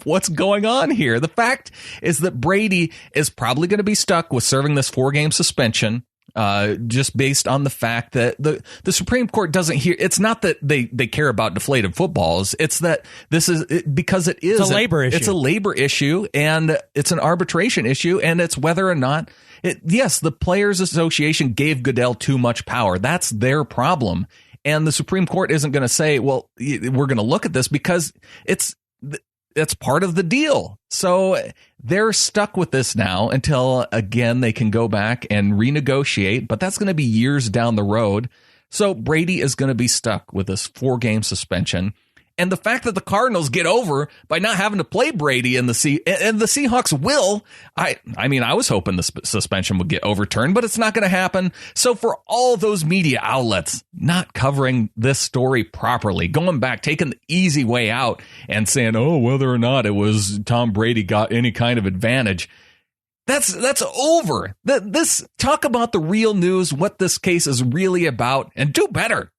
what's going on here? The fact is that Brady is probably going to be stuck with serving this 4-game suspension, just based on the fact that the Supreme Court doesn't hear. It's not that they care about deflated footballs. It's that because it is a labor issue. It's a labor issue, and it's an arbitration issue, and it's whether or not. Yes, the Players Association gave Goodell too much power. That's their problem. And the Supreme Court isn't going to say, well, we're going to look at this because it's part of the deal. So they're stuck with this now until, again, they can go back and renegotiate. But that's going to be years down the road. So Brady is going to be stuck with this 4-game suspension. And the fact that the Cardinals get over by not having to play Brady and the Seahawks will. I mean, I was hoping the suspension would get overturned, but it's not going to happen. So for all those media outlets not covering this story properly, going back, taking the easy way out and saying, oh, whether or not it was Tom Brady got any kind of advantage, that's over. This talk about the real news, what this case is really about, and do better.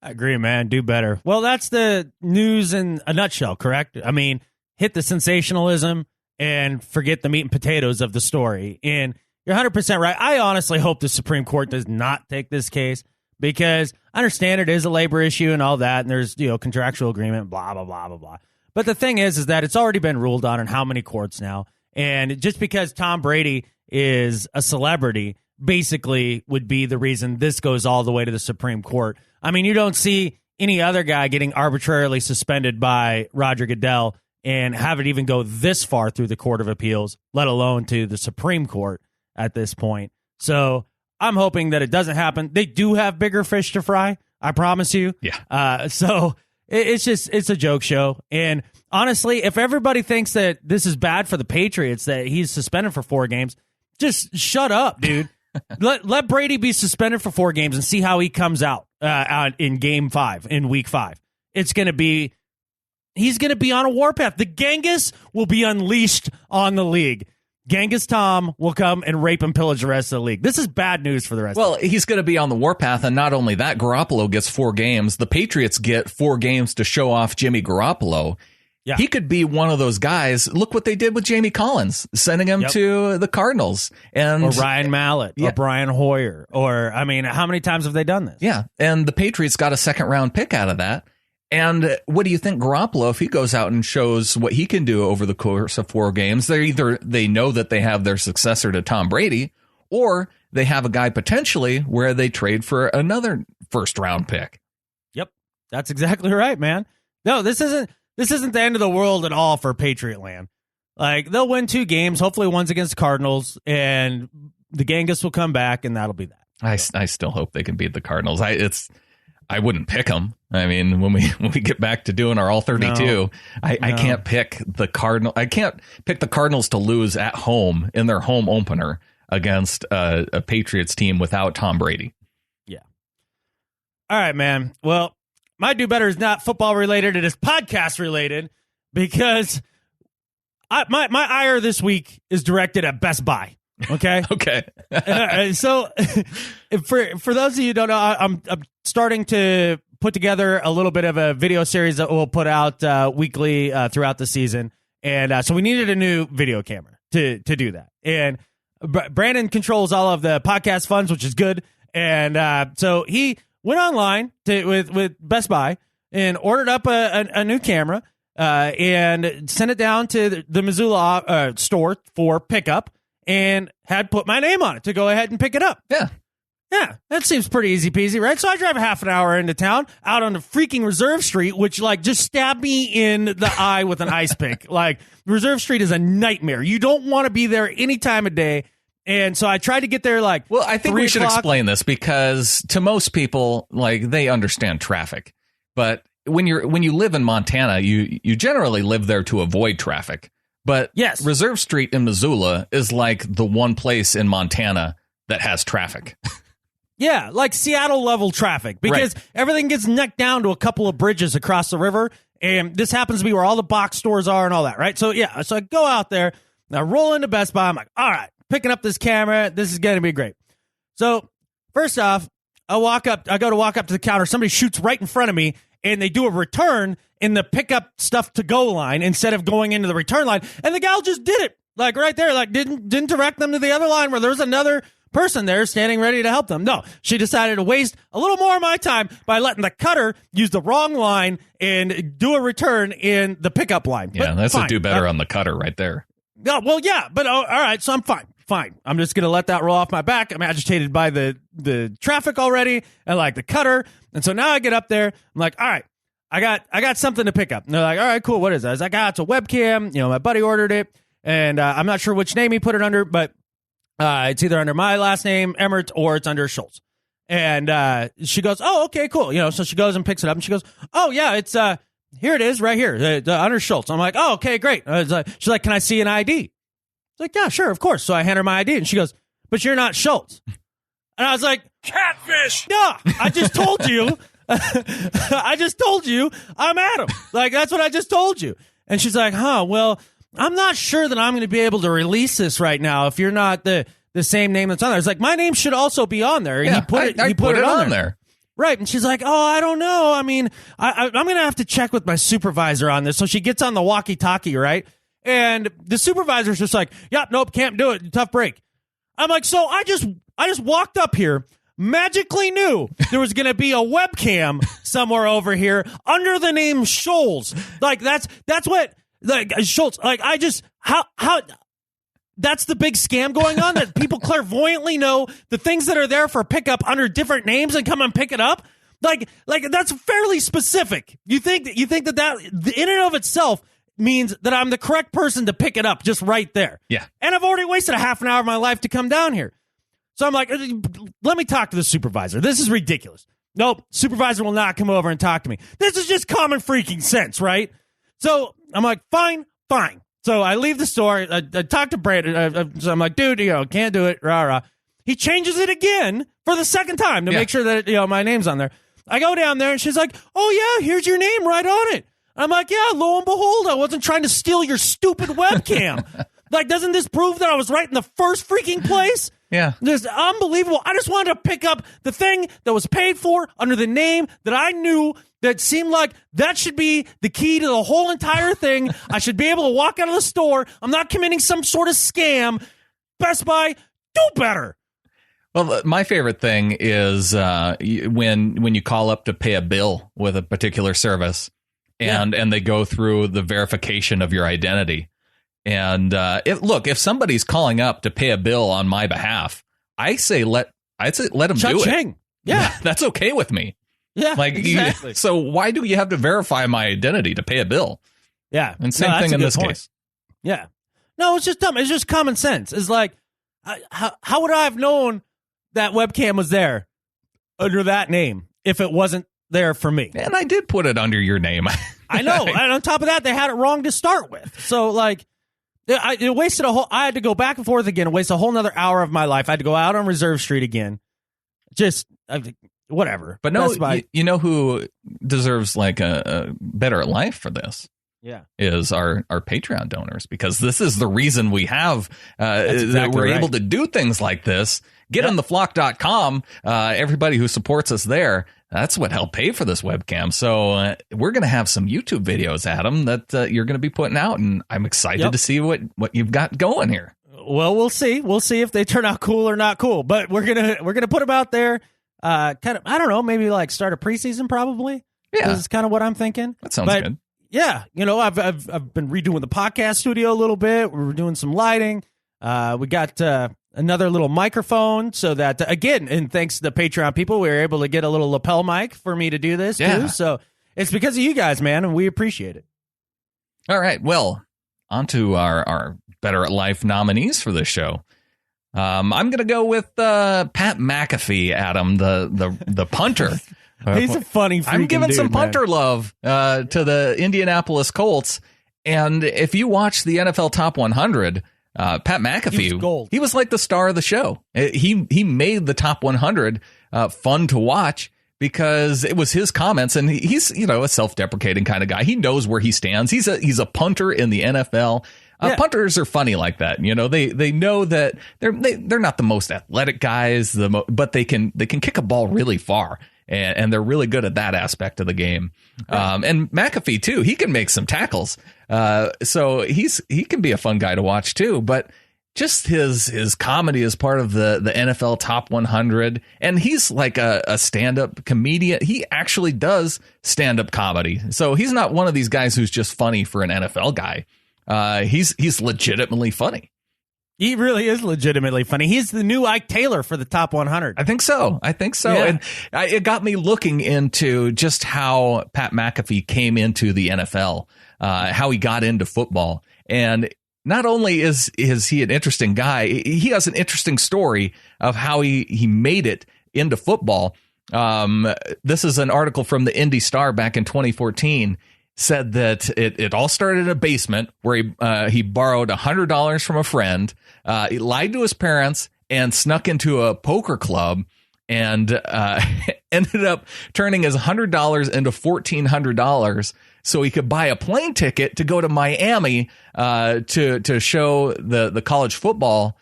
I agree, man. Do better. Well, that's the news in a nutshell, correct? I mean, hit the sensationalism and forget the meat and potatoes of the story. And you're 100% right. I honestly hope the Supreme Court does not take this case because I understand it is a labor issue and all that, and there's contractual agreement, blah, blah, blah, blah, blah. But the thing is that it's already been ruled on in how many courts now? And just because Tom Brady is a celebrity basically would be the reason this goes all the way to the Supreme Court. I mean, you don't see any other guy getting arbitrarily suspended by Roger Goodell and have it even go this far through the Court of Appeals, let alone to the Supreme Court at this point. So I'm hoping that it doesn't happen. They do have bigger fish to fry, I promise you. Yeah. So it's a joke show. And honestly, if everybody thinks that this is bad for the Patriots, that he's suspended for 4 games, just shut up, dude. Let Brady be suspended for 4 games and see how he comes out in Game 5 in Week 5. He's going to be on a warpath. The Genghis will be unleashed on the league. Genghis Tom will come and rape and pillage the rest of the league. This is bad news for the rest. Well, he's going to be on the warpath, and not only that, Garoppolo gets 4 games. The Patriots get 4 games to show off Jimmy Garoppolo. Yeah. He could be one of those guys. Look what they did with Jamie Collins, sending him to the Cardinals. Or Ryan Mallett, or Brian Hoyer. Or, I mean, how many times have they done this? Yeah, and the Patriots got a 2nd-round pick out of that. And what do you think, Garoppolo, if he goes out and shows what he can do over the course of 4 games, they know that they have their successor to Tom Brady, or they have a guy potentially where they trade for another 1st-round pick. Yep, that's exactly right, man. No, this isn't the end of the world at all for Patriot land. Like, they'll win 2 games. Hopefully one's against the Cardinals, and the Genghis will come back, and that'll be that. I still hope they can beat the Cardinals. I wouldn't pick them. I mean, when we get back to doing our all 32, I can't pick the Cardinal. I can't pick the Cardinals to lose at home in their home opener against a Patriots team without Tom Brady. Yeah. All right, man. Well, my do better is not football related. It is podcast related because my ire this week is directed at Best Buy. Okay. Okay. So for those of you who don't know, I'm starting to put together a little bit of a video series that we'll put out weekly throughout the season. And so we needed a new video camera to do that. And Brandan controls all of the podcast funds, which is good. And so he went online with Best Buy and ordered up a new camera and sent it down to the Missoula store for pickup. And had put my name on it to go ahead and pick it up. Yeah, that seems pretty easy peasy, right? So I drive a half an hour into town, out on the freaking Reserve Street, which just stabbed me in the eye with an ice pick. Reserve Street is a nightmare. You don't want to be there any time of day. And so I tried to get there Well, I think we should explain this because to most people, they understand traffic. But when you live in Montana, you generally live there to avoid traffic. But yes, Reserve Street in Missoula is the one place in Montana that has traffic. Yeah, Seattle level traffic, because everything gets necked down to a couple of bridges across the river. And this happens to be where all the box stores are and all that, right? So yeah, so I go out there, and I roll into Best Buy. I'm like, all right, picking up this camera. This is going to be great. So first off, I go to walk up to the counter. Somebody shoots right in front of me, and they do a return in the pickup stuff to go line instead of going into the return line. And the gal just did it right there, didn't direct them to the other line where there's another person there standing ready to help them. No, she decided to waste a little more of my time by letting the cutter use the wrong line and do a return in the pickup line. Yeah, but that's fine. a do better on the cutter right there. No, well, yeah, but all right, so I'm fine. I'm just going to let that roll off my back. I'm agitated by the traffic already and the cutter. And so now I get up there. I'm like, all right, I got something to pick up. And they're like, all right, cool. What is that? I was like, it's a webcam. My buddy ordered it, and I'm not sure which name he put it under, but it's either under my last name, Emmert, or it's under Schultz. And she goes, oh, okay, cool. So she goes and picks it up, and she goes, oh yeah, it's here it is right here, under Schultz. I'm like, oh, okay, great. She's like, can I see an ID? It's like, yeah, sure, of course. So I hand her my ID, and she goes, but you're not Schultz. And I was like, catfish. Yeah, I just told you. I just told you I'm Adam. That's what I just told you. And she's like, well, I'm not sure that I'm going to be able to release this right now if you're not the same name that's on there. It's like, my name should also be on there. And yeah, he put it on there. Right. And she's like, oh, I don't know. I mean, I'm going to have to check with my supervisor on this. So she gets on the walkie-talkie, right? And the supervisor's just like, yep, nope, can't do it. Tough break. I'm like, so I just walked up here, magically knew there was going to be a webcam somewhere over here under the name Scholes. That's what, Schultz, how that's the big scam going on, that people clairvoyantly know the things that are there for pickup under different names and come and pick it up. That's fairly specific. You think that in and of itself means that I'm the correct person to pick it up just right there. Yeah. And I've already wasted a half an hour of my life to come down here. So I'm like, let me talk to the supervisor. This is ridiculous. Nope, supervisor will not come over and talk to me. This is just common freaking sense, right? So I'm like, fine. So I leave the store. I talk to Brandan. So I'm like, dude, can't do it. Rah, rah. He changes it again for the second time to make sure that, my name's on there. I go down there and she's like, oh yeah, here's your name right on it. I'm like, yeah, lo and behold, I wasn't trying to steal your stupid webcam. Doesn't this prove that I was right in the first freaking place? Yeah. Just unbelievable. I just wanted to pick up the thing that was paid for under the name that I knew that seemed like that should be the key to the whole entire thing. I should be able to walk out of the store. I'm not committing some sort of scam. Best Buy, do better. Well, my favorite thing is when you call up to pay a bill with a particular service and they go through the verification of your identity. And if somebody's calling up to pay a bill on my behalf, I'd say let them do it. Yeah, that's okay with me. Yeah, exactly. So why do you have to verify my identity to pay a bill? Yeah, and same thing in this case. Yeah, no, it's just dumb. It's just common sense. It's like, how would I have known that webcam was there under that name if it wasn't there for me? And I did put it under your name. I know. And on top of that, they had it wrong to start with. So it wasted I had to go back and forth again and waste a whole nother hour of my life. I had to go out on Reserve Street again. Just whatever. But no, you know who deserves a better life for this? is our Patreon donors, because this is the reason we have that we're able to do things like this. GetInTheFlock.com. Everybody who supports us there, that's what helped pay for this webcam. So we're going to have some YouTube videos, Adam, that you're going to be putting out, and I'm excited to see what you've got going here. Well, we'll see. We'll see if they turn out cool or not cool. But we're gonna put them out there. Kind of, I don't know, maybe like start a preseason, probably. Yeah, this is kind of what I'm thinking. That sounds good. Yeah, I've been redoing the podcast studio a little bit. We're doing some lighting. We got another little microphone, so that again, and thanks to the Patreon people, we were able to get a little lapel mic for me to do this too. So it's because of you guys, man, and we appreciate it. All right, well, on to our Better at Life nominees for this show. I'm going to go with Pat McAfee, Adam, the punter. He's a funny freaking I'm giving dude, some punter man. love to the Indianapolis Colts. And if you watch the NFL Top 100, Pat McAfee, he was like the star of the show. He made the Top 100 fun to watch because it was his comments, and he's a self-deprecating kind of guy. He knows where he stands. He's a punter in the NFL. Punters are funny like that. They know that they're not the most athletic guys, but they can kick a ball really far, and they're really good at that aspect of the game. And McAfee too, he can make some tackles. So he can be a fun guy to watch too. But just his comedy is part of the NFL Top 100, and he's like a stand-up comedian. He actually does stand-up comedy, so he's not one of these guys who's just funny for an NFL guy. He's legitimately funny. He really is legitimately funny. He's the new Ike Taylor for the Top 100. I think so. Yeah. And it got me looking into just how Pat McAfee came into the NFL, how he got into football. And not only is he an interesting guy, he has an interesting story of how he made it into football. This is an article from the Indy Star back in 2014. Said that it all started in a basement where he borrowed $100 from a friend, he lied to his parents, and snuck into a poker club, and ended up turning his $100 into $1,400 so he could buy a plane ticket to go to Miami to show the college football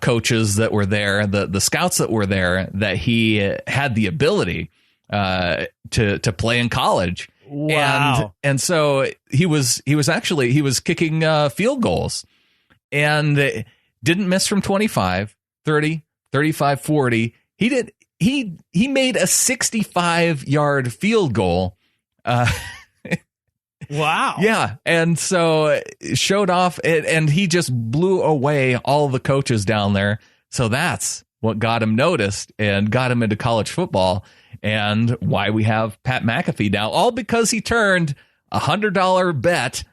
coaches that were there, the scouts that were there, that he had the ability to play in college. Wow. And so he was kicking field goals, and didn't miss from 25, 30, 35, 40. He made a 65-yard field goal. Wow. Yeah. And so showed off, and he just blew away all the coaches down there. So that's what got him noticed and got him into college football, and why we have Pat McAfee now, all because he turned a $100 bet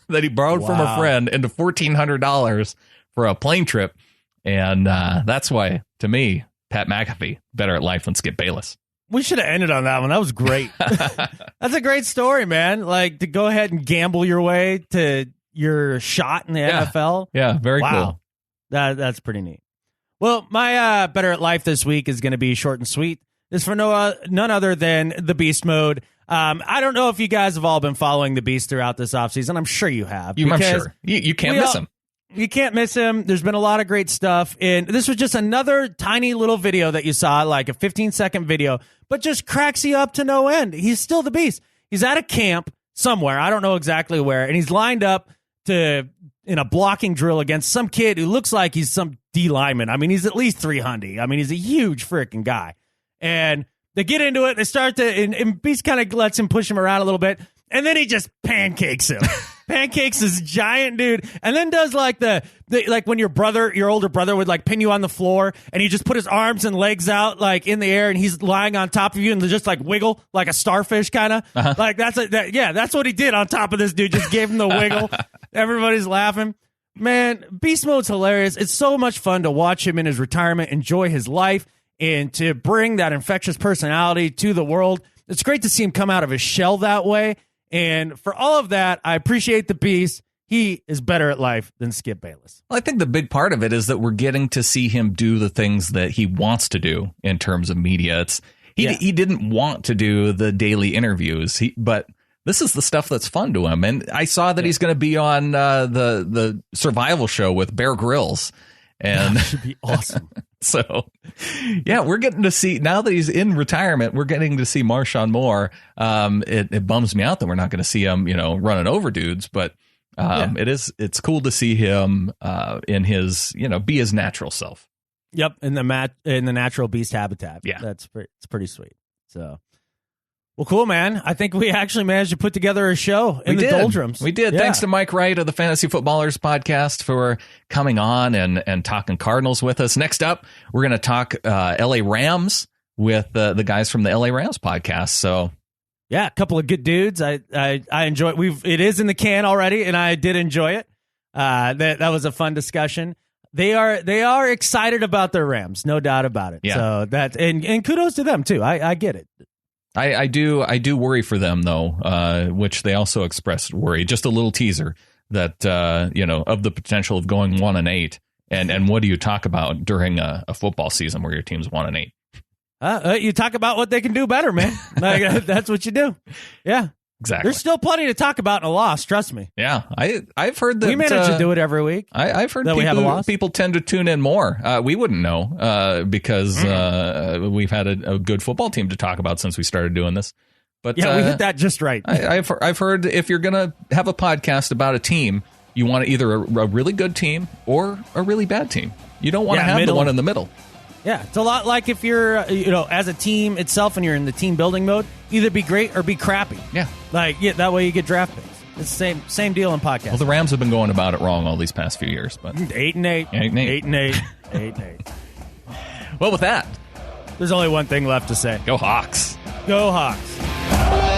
that he borrowed from a friend into $1,400 for a plane trip. And that's why, to me, Pat McAfee, better at life than Skip Bayless. We should have ended on that one. That was great. That's a great story, man. Like, to go ahead and gamble your way to your shot in the NFL. Yeah, very cool. That's pretty neat. Well, my better at life this week is going to be short and sweet. It's for none other than the Beast Mode. I don't know if you guys have all been following the Beast throughout this offseason. I'm sure you have. I'm sure. You can't miss him. You can't miss him. There's been a lot of great stuff. And this was just another tiny little video that you saw, like a 15-second video, but just cracks you up to no end. He's still the Beast. He's at a camp somewhere. I don't know exactly where. And he's lined up in a blocking drill against some kid who looks like he's some D lineman. I mean, he's at least 300. I mean, he's a huge freaking guy. And they get into it. They start to, and Beast kind of lets him push him around a little bit. And then he just pancakes him. Pancakes this giant dude. And then does like like when your older brother would like pin you on the floor and he just put his arms and legs out like in the air and he's lying on top of you and just like wiggle like a starfish kind of. Uh-huh. Like that's what he did on top of this dude. Just gave him the wiggle. Everybody's laughing. Man, Beast Mode's hilarious. It's so much fun to watch him in his retirement, enjoy his life, and to bring that infectious personality to the world. It's great to see him come out of his shell that way. And for all of that, I appreciate the Beast. He is better at life than Skip Bayless. Well, I think the big part of it is that we're getting to see him do the things that he wants to do in terms of media. He didn't want to do the daily interviews, but This is the stuff that's fun to him. And I saw that he's going to be on the survival show with Bear Grylls. And that should be awesome. So, yeah, we're getting to see, now that he's in retirement, we're getting to see Marshawn more. It bums me out that we're not going to see him, running over dudes, but it's cool to see him in his, be his natural self. Yep, in the natural beast habitat. Yeah. It's pretty sweet. So, well, cool, man. I think we actually managed to put together a show in the doldrums. We did. Yeah. Thanks to Mike Wright of the Fantasy Footballers podcast for coming on and talking Cardinals with us. Next up, we're going to talk LA Rams with the guys from the LA Rams podcast. So, yeah, a couple of good dudes. I enjoy it. It is in the can already, and I did enjoy it. That was a fun discussion. They are excited about their Rams, no doubt about it. Yeah. So and kudos to them too. I get it. I do worry for them though, which they also expressed worry. Just a little teaser that of the potential of going 1-8, and what do you talk about during a football season where your team's 1-8? You talk about what they can do better, man. That's what you do. Yeah. Exactly. There's still plenty to talk about in a loss, trust me. Yeah, I've heard that we manage to do it every week. I've heard that people tend to tune in more. We wouldn't know because we've had a good football team to talk about since we started doing this. But yeah, we hit that just right. I've heard if you're gonna have a podcast about a team, you want either a really good team or a really bad team. You don't want to have the one in the middle. Yeah, it's a lot like if you're, as a team itself and you're in the team building mode, either be great or be crappy. Yeah. That way you get draft picks. It's the same deal in podcasts. Well, the Rams have been going about it wrong all these past few years, but 8-8. 8-8. 8-8. Well, with that, there's only one thing left to say. Go Hawks. Go Hawks.